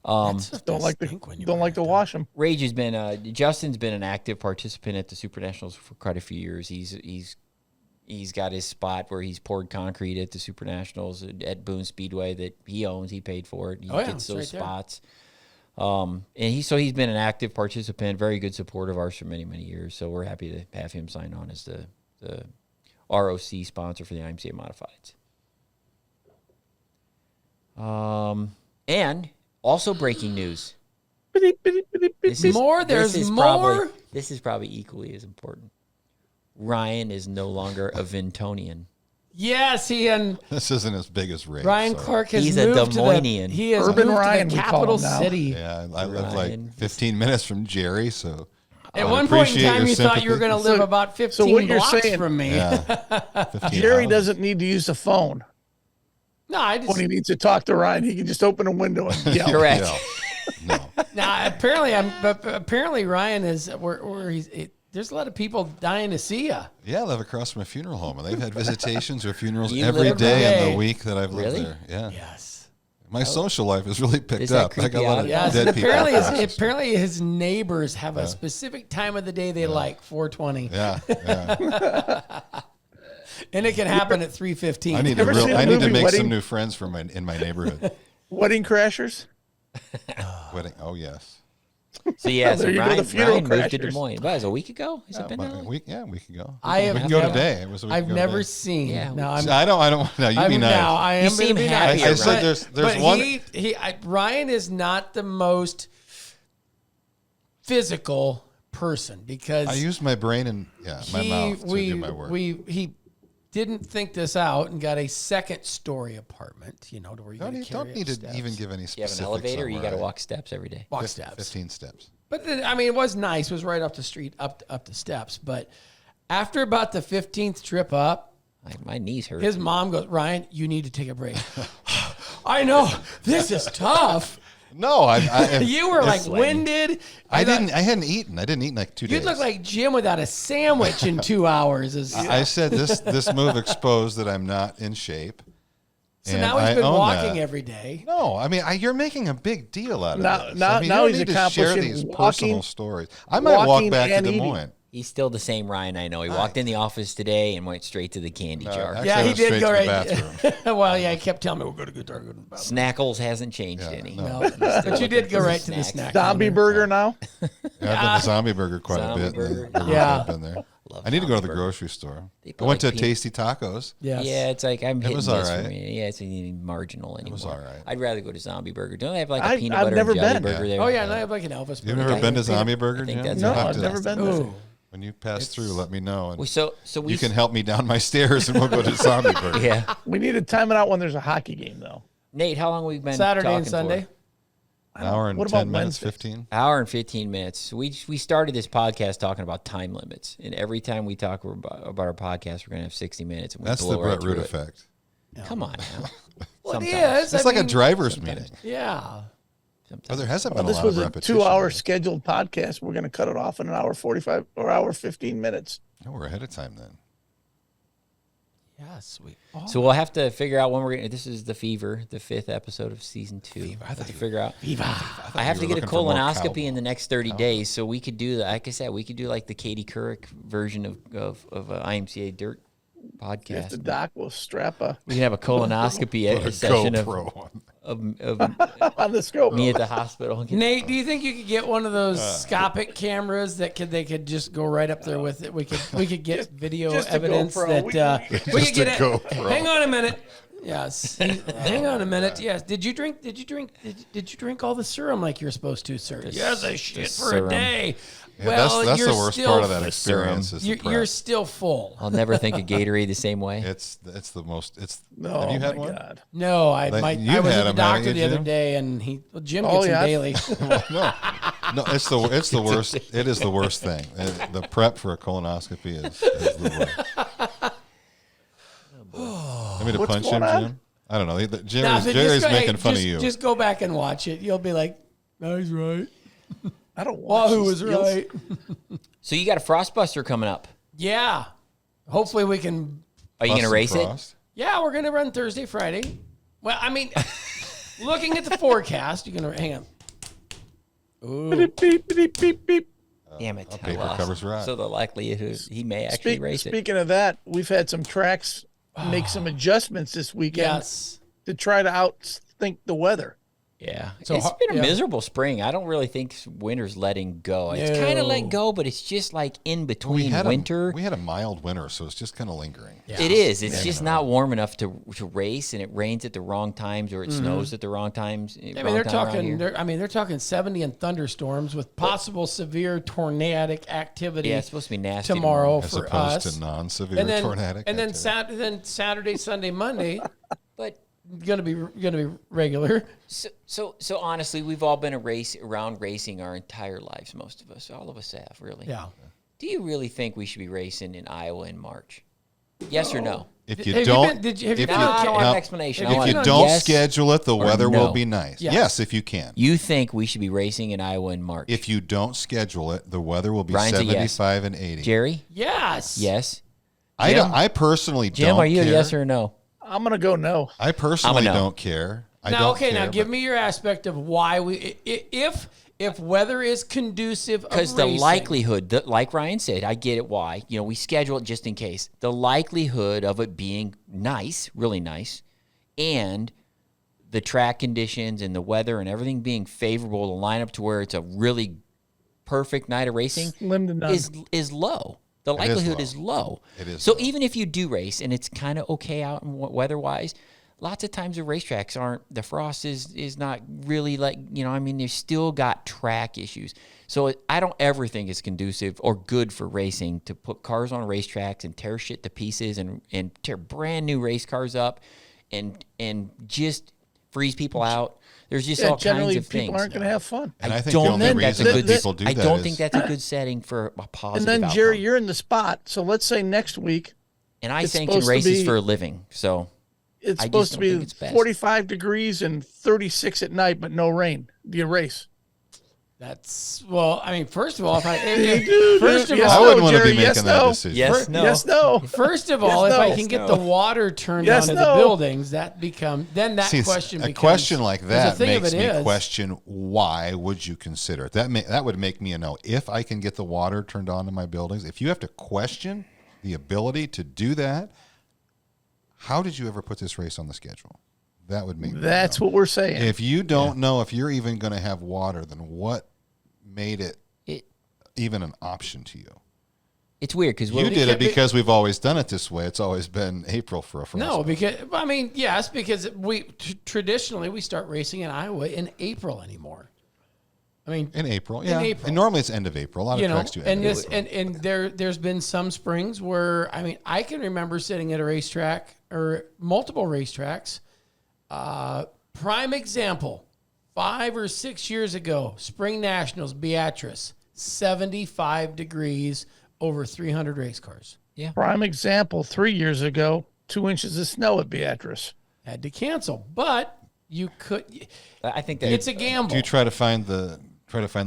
Don't like to wash them. Rage has been Justin's been an active participant at the Super Nationals for quite a few years. He's got his spot where he's poured concrete at the Super Nationals at Boone Speedway that he owns. He paid for it. He gets it's those right there. spots. And he's been an active participant, very good supporter of ours for many, many years. So we're happy to have him sign on as the ROC sponsor for the IMCA Modifieds. And also breaking news. This is probably equally as important. Ryan is no a Vintonian. Yes, This isn't as big as Rage. Ryan so. Clark has He's a moved Des Moines-ian. He has Urban moved Ryan, to we the call capital him now. city. Yeah, I live Ryan. like 15 minutes from Jerry, so. At I one point in appreciate time, your you thought you were going to sympathy. live about 15 so what you're blocks saying- from me. Yeah, 15 Jerry hours. doesn't need to use the phone No, I just when he needs to talk to Ryan. He can just open a window and yell. Correct. No. now apparently Ryan is where he's. There's a lot of people dying to see you. Yeah, I live across from a funeral home, and they've had visitations or funerals You every live day every in day. the week that I've lived Really? there. Yeah. Yes. My social life has really picked Is that up. I got creepy a lot out of of Yes. dead And people. apparently his neighbors have a specific time of the day they like, 4:20, Yeah. and it can happen at 3:15. I need Ever seen the to movie make Wedding? some new friends in my neighborhood. Wedding Crashers. Wedding. Oh yes. So yeah, so There you go, the Ryan, funeral Ryan moved to Des crashers. Moines. What, was it a week ago? Has it been that A long? week ago. I have We can go never- today. It was a week I've ago never today. seen. Yeah, Now I don't. Now you be nice. Now I am You going seem to be happy, nice. I said Ryan. there's but one. Ryan is not the most physical person because I used my brain and my mouth to do my work. he didn't think this out and got a second story apartment. To where you don't need to steps. even give any You have specifics. an elevator, or on you where got to I- walk steps every day. Walk steps. 15 steps. But then, it was nice. It was right up the street, up the steps. But after about the 15th trip up, My knees hurt. his mom goes, "Ryan, you need to take a break." I know this is tough. No, I You were like winded. I hadn't eaten. I didn't eat in like 2 days. You'd look like Jim without a sandwich in 2 hours. I said this move exposed that I'm not in shape. So and now he's I been own walking that. every day. No, I mean you're making a big deal out of Now- this. now- I mean, now you don't he's need to share accomplishing these walking- personal stories. I might walk walking back to and Des eating. Moines. He's still the same Ryan I know. He walked in the office today and went straight to the candy jar. Actually, Yeah, I he went did straight go to the right. bathroom. Well, yeah, he kept telling me we'll go to Guitar. Go to the bathroom. Snackles hasn't changed any. no. No, but you did go right to the snack. Zombie counter. burger now. Yeah, I've been to Zombie Burger quite Zombie a bit. Burger. Yeah. I've been there. Love I need to go to Zombie the Burger. grocery store. They I put, went like, to peanut- Tasty Tacos. Yes. Yeah, it's like I'm hitting was this all for right. me. Yeah, it's even marginal anymore. was all right. I'd rather go to Zombie Burger. Don't they have like a I've peanut never butter and jelly been. burger Yeah. there? Oh yeah, and I have like an Elvis. You've burger. never been to Peanut- Zombie Burger, I think Jim? that's You No, it. have I've to- never been there. Ooh. When you pass through, let me know. And So we you can help me down my stairs and we'll go to Zombie Burger. Yeah, We need to time it out when there's a hockey game, though. Nate, how long have we been Saturday talking and Sunday. For? An hour and What about 10 minutes, Wednesdays? 15. Hour and 15 minutes. We started this podcast talking about time limits, and every time we talk about our podcast, we're going to have 60 minutes. And we That's the blow right Brett Root through it. effect. Come on now. Well, it Sometimes. is. It's I like a mean, driver's meeting. Yeah. But there hasn't Well, been a this lot was of a repetition. 2-hour scheduled podcast. We're going to cut it off in an hour 45 or hour 15 minutes. Oh, we're ahead of time then. Yes. So we'll have to figure out when we're going to. This is The Fever, the 5th episode of season 2. I have to figure out. I have you to were get a looking for more colonoscopy in cowboy. the next 30 days, so we could do, like I said, we could do like the Katie Couric version of IMCA Dirt If podcast. the doc will strap a We can have a colonoscopy Put a session GoPro on. of on the scope. me at the hospital. Nate, do you think you could get one of those scopic cameras that they could just go right up there with it? We could get video just a evidence GoPro. that we could Just a get it. GoPro. Hang on a minute. Yes. Hang on a minute. Yes. Did you drink all the serum like you're supposed to, sir? Yes, I shit for serum. a day. Yeah, well, that's you're the worst still, part of that experience. Is the You're prep. still full. I'll never think of Gatorade the same way. It's the most. It's. No, have you had my one? God. No, Like, I you've was had at the them, haven't doctor you, the other Jim? day, and Jim Oh, gets yeah. them daily. No, it's the worst. It is the worst thing. The prep for a colonoscopy is the worst. Want me to What's punch going him, on? Jim? I don't know. Nothing, Jerry's just go- making fun of just- you. Just go back and watch it. You'll be like, "No, he's right. I don't watch Wahoo these was deals. right." So you got a Frostbuster coming up. Yeah. Hopefully we can. Are you going to Bust race and it? frost. Yeah, we're gonna run Thursday, Friday. Well, I mean, looking at the forecast, you're gonna hang on. Ooh. Beep, beep, beep, beep, beep. Damn it. I paper lost. covers rock. So the likelihood he may actually race it. Speaking of that, we've had some tracks make some adjustments this weekend Yes. to try to outthink the weather. Yeah. So It's ho- been a yeah. miserable spring. I don't really think winter's letting go. It's No. kind of let go, but it's just like in We between had winter. we had a mild winter, so it's just kind of lingering. It is. It's just not warm enough to race, and it rains at the wrong times or it snows at the wrong times. I mean, they're talking 70 and thunderstorms with possible severe tornadic activity. Yeah, it's supposed to be nasty tomorrow As for opposed us. to non-severe and then, tornadic. and then, activity. then Saturday, Sunday, Monday, But gonna be regular. so honestly, we've all been around racing our entire lives. Most of us, all of us have, really. Yeah. Do you really think we should be racing in Iowa in March? Yes or no? if you Have you don't, been- did you- have you if been No, on I don't want now, an explanation. I if want if you on don't yes schedule it, the or weather no. will be nice. Yes. Yes, if you can. You think we should be racing in Iowa in March? If you don't schedule it, the weather will be Ryan's a yes. 75 and 80. Jerry? Yes. Yes. I personally Jim, don't are you care. a yes or a no? I'm going to go no. I personally no. don't care. I Now, don't okay, care, now give but me your aspect of why if weather is conducive of Because the racing. likelihood, like Ryan said, I get it why. We schedule it just in case. The likelihood of it being nice, really nice, and the track conditions and the weather and everything being favorable to line up to where it's a really perfect night of racing Slim to none. is low. The likelihood is low. It is So low. even if you do race and it's kind of okay out and weather-wise, lots of times the racetracks aren't, the frost is not really like, they've still got track issues. So I don't ever think it's conducive or good for racing to put cars on racetracks and tear shit to pieces and tear brand new race cars up and just freeze people out. There's just all generally kinds of things. people aren't going to have fun. And I think don't the only think that's a reason good- people do I that don't is- think that's a good setting for a positive And then, Jerry, outcome. you're in the spot. So let's say next week And I it's sanction supposed to races be- for a living, so it's I supposed just to don't think be it's best. 45 degrees and 36 at night, but no rain. Do you race? That's first of all, Yes, I no, wouldn't want to Jerry, be making yes, that no. decision. Yes, no. Yes, no. First of all, Yes, if I no. can get the water turned Yes, on to no. the buildings, that See, question a becomes question like 'cause that the thing of makes it me is- question why would you consider it? That would make me a no. If I can get the water turned on in my buildings, if you have to question the ability to do that, how did you ever put this race on the schedule? That would make me That's no. what we're saying. If you don't know if you're even going to have water, then what made it even an option to you? It's weird because You did it because we've always done it this way. It's always been April for a frost. No, because yes, because traditionally we start racing in Iowa in April anymore. In April, yeah. April. And normally it's end of April. A lot of tracks do end and of April. and there's been some springs where I can remember sitting at a racetrack or multiple racetracks. Prime example, 5 or 6 years ago, Spring Nationals, Beatrice, 75 degrees, over 300 race cars. Prime example, 3 years ago, 2 inches of snow at Beatrice. Had to cancel, but you could. I think that It's a gamble. Do you try to find the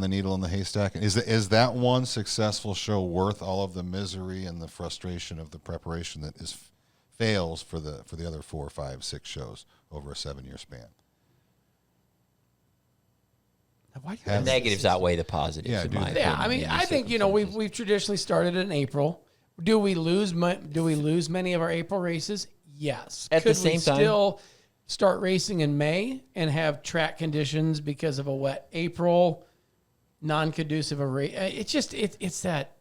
needle in the haystack? Is that one successful show worth all of the misery and the frustration of the preparation that fails for the other 4, 5, 6 shows over a 7-year span? Why do you the Have- negatives outweigh the positives. Yeah, in do my that. Yeah, opinion, in I these think circumstances. we've traditionally started in April. Do we lose many of our April races? Yes. At the Could same we time- still start racing in May and have track conditions because of a wet April, non-conducive a race? It's that.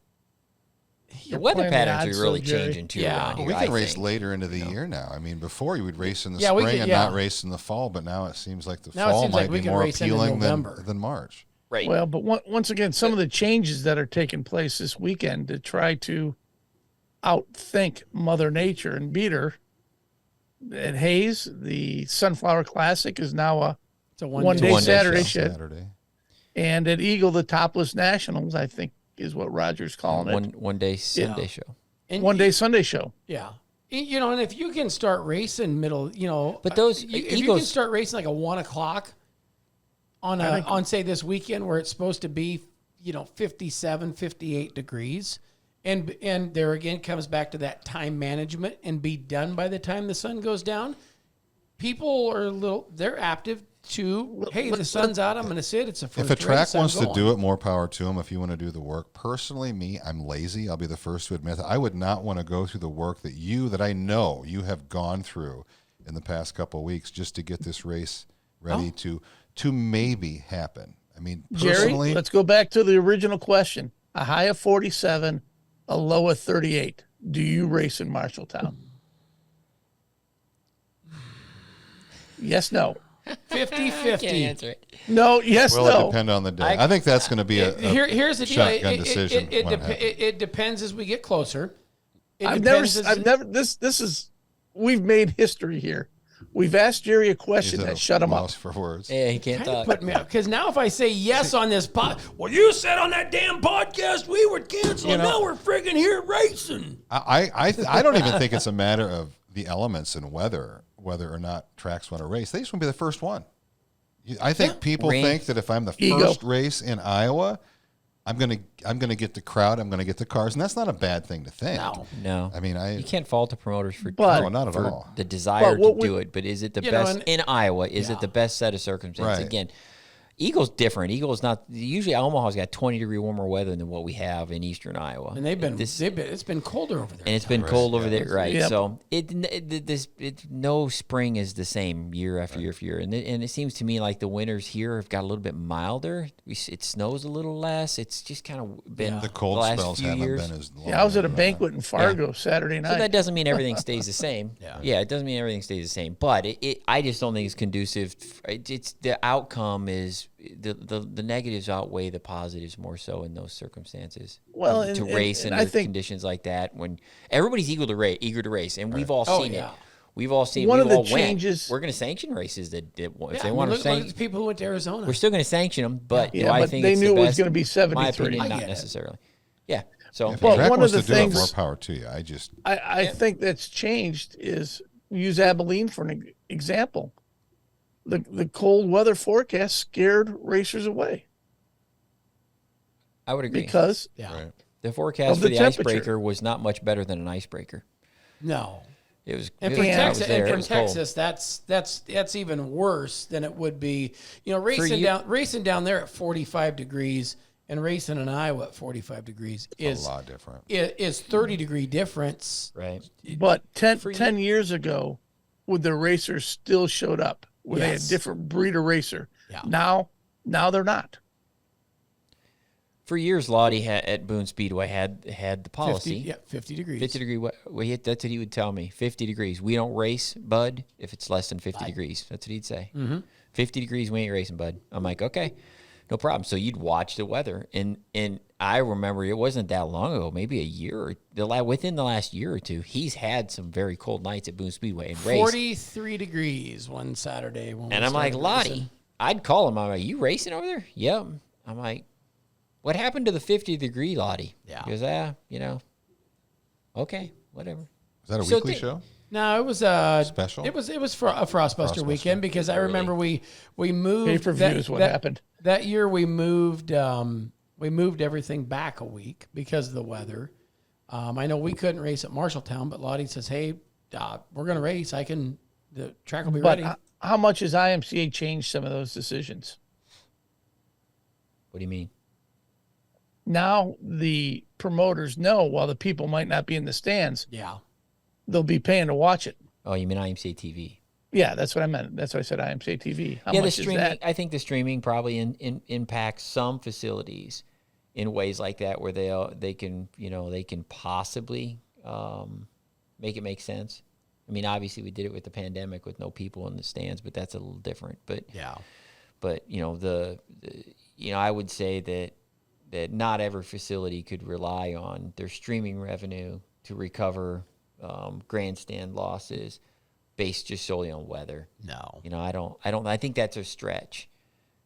the weather playing the patterns odds, are really though, Jerry. changing too. Yeah. around here, We I can race think. later into the year now. I mean, before you would race in the Yeah, we spring could- and yeah. not race in the fall, but now it seems like the Now it fall seems like might we be can more race into appealing November. than March. Right. Well, but once again, some of the changes that are taking place this weekend to try to outthink Mother Nature and beat her. At Hayes, the Sunflower Classic is now a It's a one-day one-day Saturday show. shit. And at Eagle, the Topless Nationals, I think, is what Roger's calling it. one day Sunday show. And One-day Sunday show. Yeah. And if you can start racing But those if you can Eagles- start racing like a 1:00 on say this weekend where it's supposed to be, 57, 58 degrees. And there again comes back to that time management and be done by the time the sun goes down. People are they're active to, hey, the sun's out, I'm going to sit. It's a first If a track race, I'm wants to going. do it, more power to them if you want to do the work. Personally, I'm lazy. I'll be the first to admit that. I would not want to go through the work that I know you have gone through in the past couple of weeks just to get this race ready to maybe happen. I mean, Jerry, personally, let's go back to the original question. A high of 47, a low of 38. Do you race in Marshalltown? Yes, no. 50-50. No, yes, will no. it depend on the day? I think that's going to be a Here's the deal. shotgun decision. when it happens. It depends as we get closer. We've made history here. We've asked Jerry a question Is it that a shut him up. loss for words? Yeah, he can't Kind of talk. put me up because now if I say yes on this pod, well, you said on that damn podcast we would cancel, and now we're friggin' here racing. I don't even think it's a matter of the elements and whether or not tracks want to race. They just want to be the first one. I think people Rain. think that if I'm the Ego. first race in Iowa, I'm gonna get the crowd. I'm gonna get the cars, and that's not a bad thing to think. No. I mean, You can't fault the promoters for, But- No, not at for all. the desire But what to do it. But is it the You know, best and- in Iowa? Is it the best set of circumstances? Right. Again, Eagle's different. Eagle's not usually Omaha's got 20-degree warmer weather than what we have in eastern Iowa. And it's been colder over there. And it's been cold over there, right? Yep. So no spring is the same year after year after year, and it seems to me like the winters here have got a little bit milder. It snows a little less. It's just kind of been The cold last spells few haven't years. been as long. Yeah, I was at a banquet in Fargo Saturday night. So that doesn't mean everything stays the same. Yeah. It doesn't mean everything stays the same. But I just don't think it's conducive. It's the outcome is the negatives outweigh the positives more so in those circumstances. Well, to race and under I think conditions like that when everybody's eager to race, and we've all seen it. yeah. We've all seen. One We've of the all went. changes- We're going to sanction races that if Yeah, they want to look at sanction. the people who went to Arizona. We're still going to sanction them, but do Yeah, I but think they it's knew the it was best? gonna be My 73. opinion, I not get it. necessarily. Yeah. So If Well, Jack one wants of the to do it, more things- power to you. I think that's changed is use Abilene for an example. The cold weather forecast scared racers away I would agree because Right. the forecast of for the the temperature. icebreaker was not much better than an icebreaker. No. It was. And it for was- I Texas, was there. and It for was cold. Texas, that's even worse than it would be. You know, you- racing down there at 45 degrees and racing in Iowa at 45 degrees A lot different. is 30-degree difference. Right. but 10 For you- 10 years ago, would the racers still showed up where they had Yes. different breed of racer. Yeah. Now they're not. For years, Lottie at Boone Speedway had the policy. 50 degrees. 50 degree. That's what he would tell me. 50 degrees. We don't race, bud, if it's less than 50 degrees. That's what he'd say. 50 degrees, we ain't racing, bud. I'm like, okay, no problem. So you'd watch the weather, and I remember it wasn't that long ago, maybe a year or within the last year or two, he's had some very cold nights at Boone Speedway and raced. 43 degrees one Saturday. When And we I'm like, started Lottie, racing. I'd call him. I'm like, you racing over there? Yep. I'm like, what happened to the 50-degree Lottie? Yeah. He goes, okay, whatever. Is that a So weekly thi- show? No, it was Special? It was for a Frostbuster Frostbuster. weekend because I remember we moved Pay-per-view is what happened. That year we moved everything back a week because of the weather. I know we couldn't race at Marshalltown, but Lottie says, "Hey, we're going to race. The track will be But ready." how much has IMCA changed some of those decisions? What do you mean? Now the promoters know while the people might not be in the stands, Yeah. they'll be paying to watch it. Oh, you mean IMCA TV? Yeah, that's what I meant. That's why I said IMCA TV. How Yeah, the much is streaming. that? I think the streaming probably impacts some facilities in ways like that where they can possibly make it make sense. I mean, obviously we did it with the pandemic with no people in the stands, but that's a little different. But Yeah. but I would say that not every facility could rely on their streaming revenue to recover grandstand losses based just solely on weather. No. I think that's a stretch,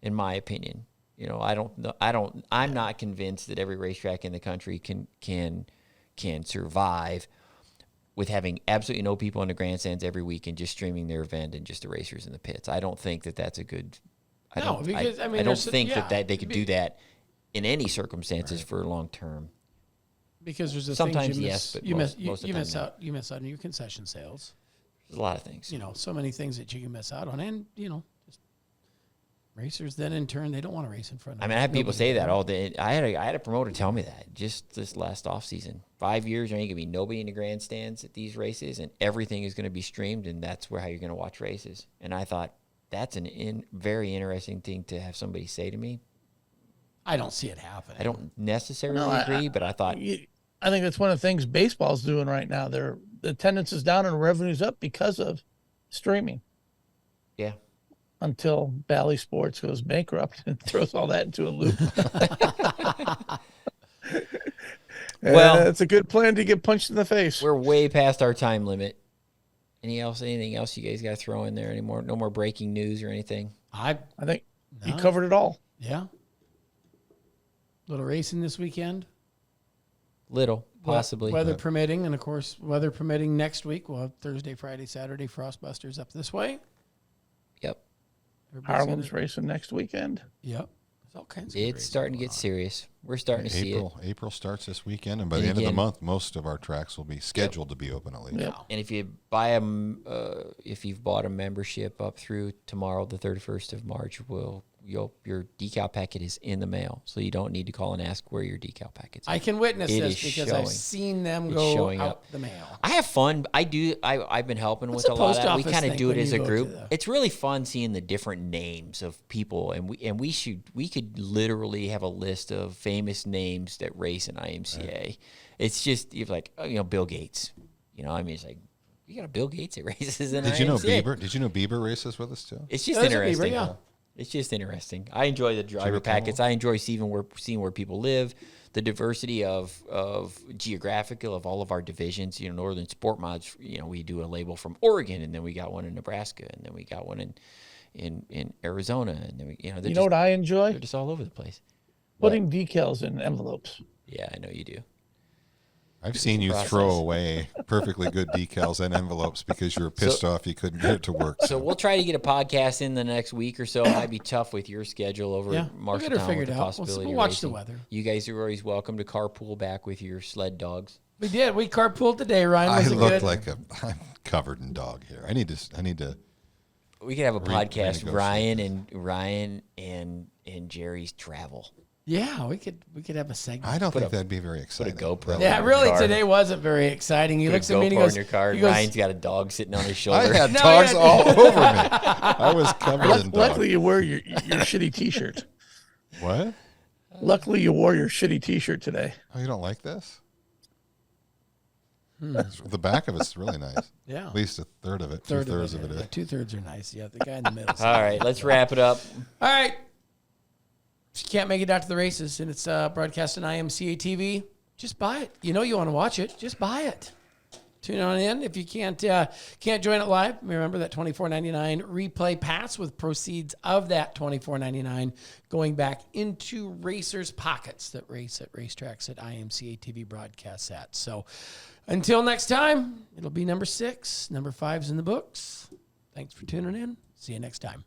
in my opinion. I'm not convinced that every racetrack in the country can survive with having absolutely no people in the grandstands every week and just streaming their event and just the racers in the pits. I don't think that that's a good. I No, don't, because, I mean, I don't there's- think yeah, that they could do that in any circumstances for long term. Because there's the Sometimes things you yes, miss, but you most miss, of the you time miss no. out. You miss out on your concession sales. There's a lot of things. So many things that you can miss out on, and just racers. Then in turn, they don't want to race in front of. I mean, I had people nobody say there. that all day. I had a promoter tell me that just this last off season. 5 years, there ain't gonna be nobody in the grandstands at these races, and everything is gonna be streamed, and that's how you're gonna watch races. And I thought that's very interesting thing to have somebody say to me. I don't see it happening. I don't necessarily No, agree, but I thought I think that's one of the things baseball's doing right now. The attendance is down and revenue's up because of streaming. yeah. Until Bally Sports goes bankrupt and throws all that into a loop. Well- it's a good plan to get punched in the face. We're way past our time limit. Anything else you guys got to throw in there anymore? No more breaking news or anything? I think you No. covered it all. Yeah. Little racing this weekend. Little, possibly. Weather permitting, and of course, weather permitting next week. We'll have Thursday, Friday, Saturday Frostbusters up this way. Yep. Everybody's Harlem's gonna- racing next weekend. Yep. There's all kinds of. It's racing starting to going get on. serious. We're starting to see it. April starts this weekend, and by And the end of again- the month, most of our tracks will be scheduled to be open at least. Yep. And if you if you've bought a membership up through tomorrow, the 31st of March, your decal packet is in the mail, so you don't need to call and ask where your decal packet's. I can witness It this is because showing. I've seen them It's go showing out up. the mail. I have fun. I've been helping What's with the a lot post of that. We office kind of think do it when as you a go group. to the- It's really fun seeing the different names of people, and we could literally have a list of famous names that race in IMCA. Right. It's just you're like, Bill Gates. I mean, it's like you got a Bill Gates that races in IMCA. Did you know Bieber races with us too? It's just interesting. Bieber, yeah. It's just interesting. I enjoy the driver packets. I enjoy seeing where people live, the diversity of geographical of all of our divisions. Northern Sport Mods. We do a label from Oregon, and then we got one in Nebraska, and then we got one in Arizona, and then we. What I enjoy? They're just all over the place. Putting decals in envelopes. Yeah, I know you do. I've seen you throw away perfectly good decals and envelopes because you were pissed off you couldn't get it to work. So we'll try to get a podcast in the next week or so. It might be tough with your schedule over at Marshalltown with the possibility we'll watch the weather. You guys are always welcome to carpool back with your sled dogs. We did. We carpooled today, Ryan. Was I it look good? like I'm covered in dog hair. I need to. We could have a podcast, Ryan and Jerry's travel. Yeah, we could have a segment. I don't think that'd be very exciting. Put a GoPro. Yeah, really, today wasn't very exciting. He looks at me and he goes, in your car, and Ryan's got a dog sitting on his shoulder. I had dogs all over me. I was covered in dogs. Luckily, you wear your shitty T-shirt. What? Luckily, you wore your shitty T-shirt today. Oh, you don't like this? The back of it's really nice. Yeah. At least a third of it. Two-thirds of it is. 2/3 are nice. Yeah, the guy in the middle. All right, let's wrap it up. All right. If you can't make it out to the races and it's broadcast on IMCA TV, just buy it. You want to watch it. Just buy it. Tune on in. If you can't join it live, remember that $24.99 replay pass with proceeds of that $24.99 going back into racers' pockets that race at racetracks at IMCA TV broadcasts at. So until next time, it'll be number 6. Number 5's in the books. Thanks for tuning in. See you next time.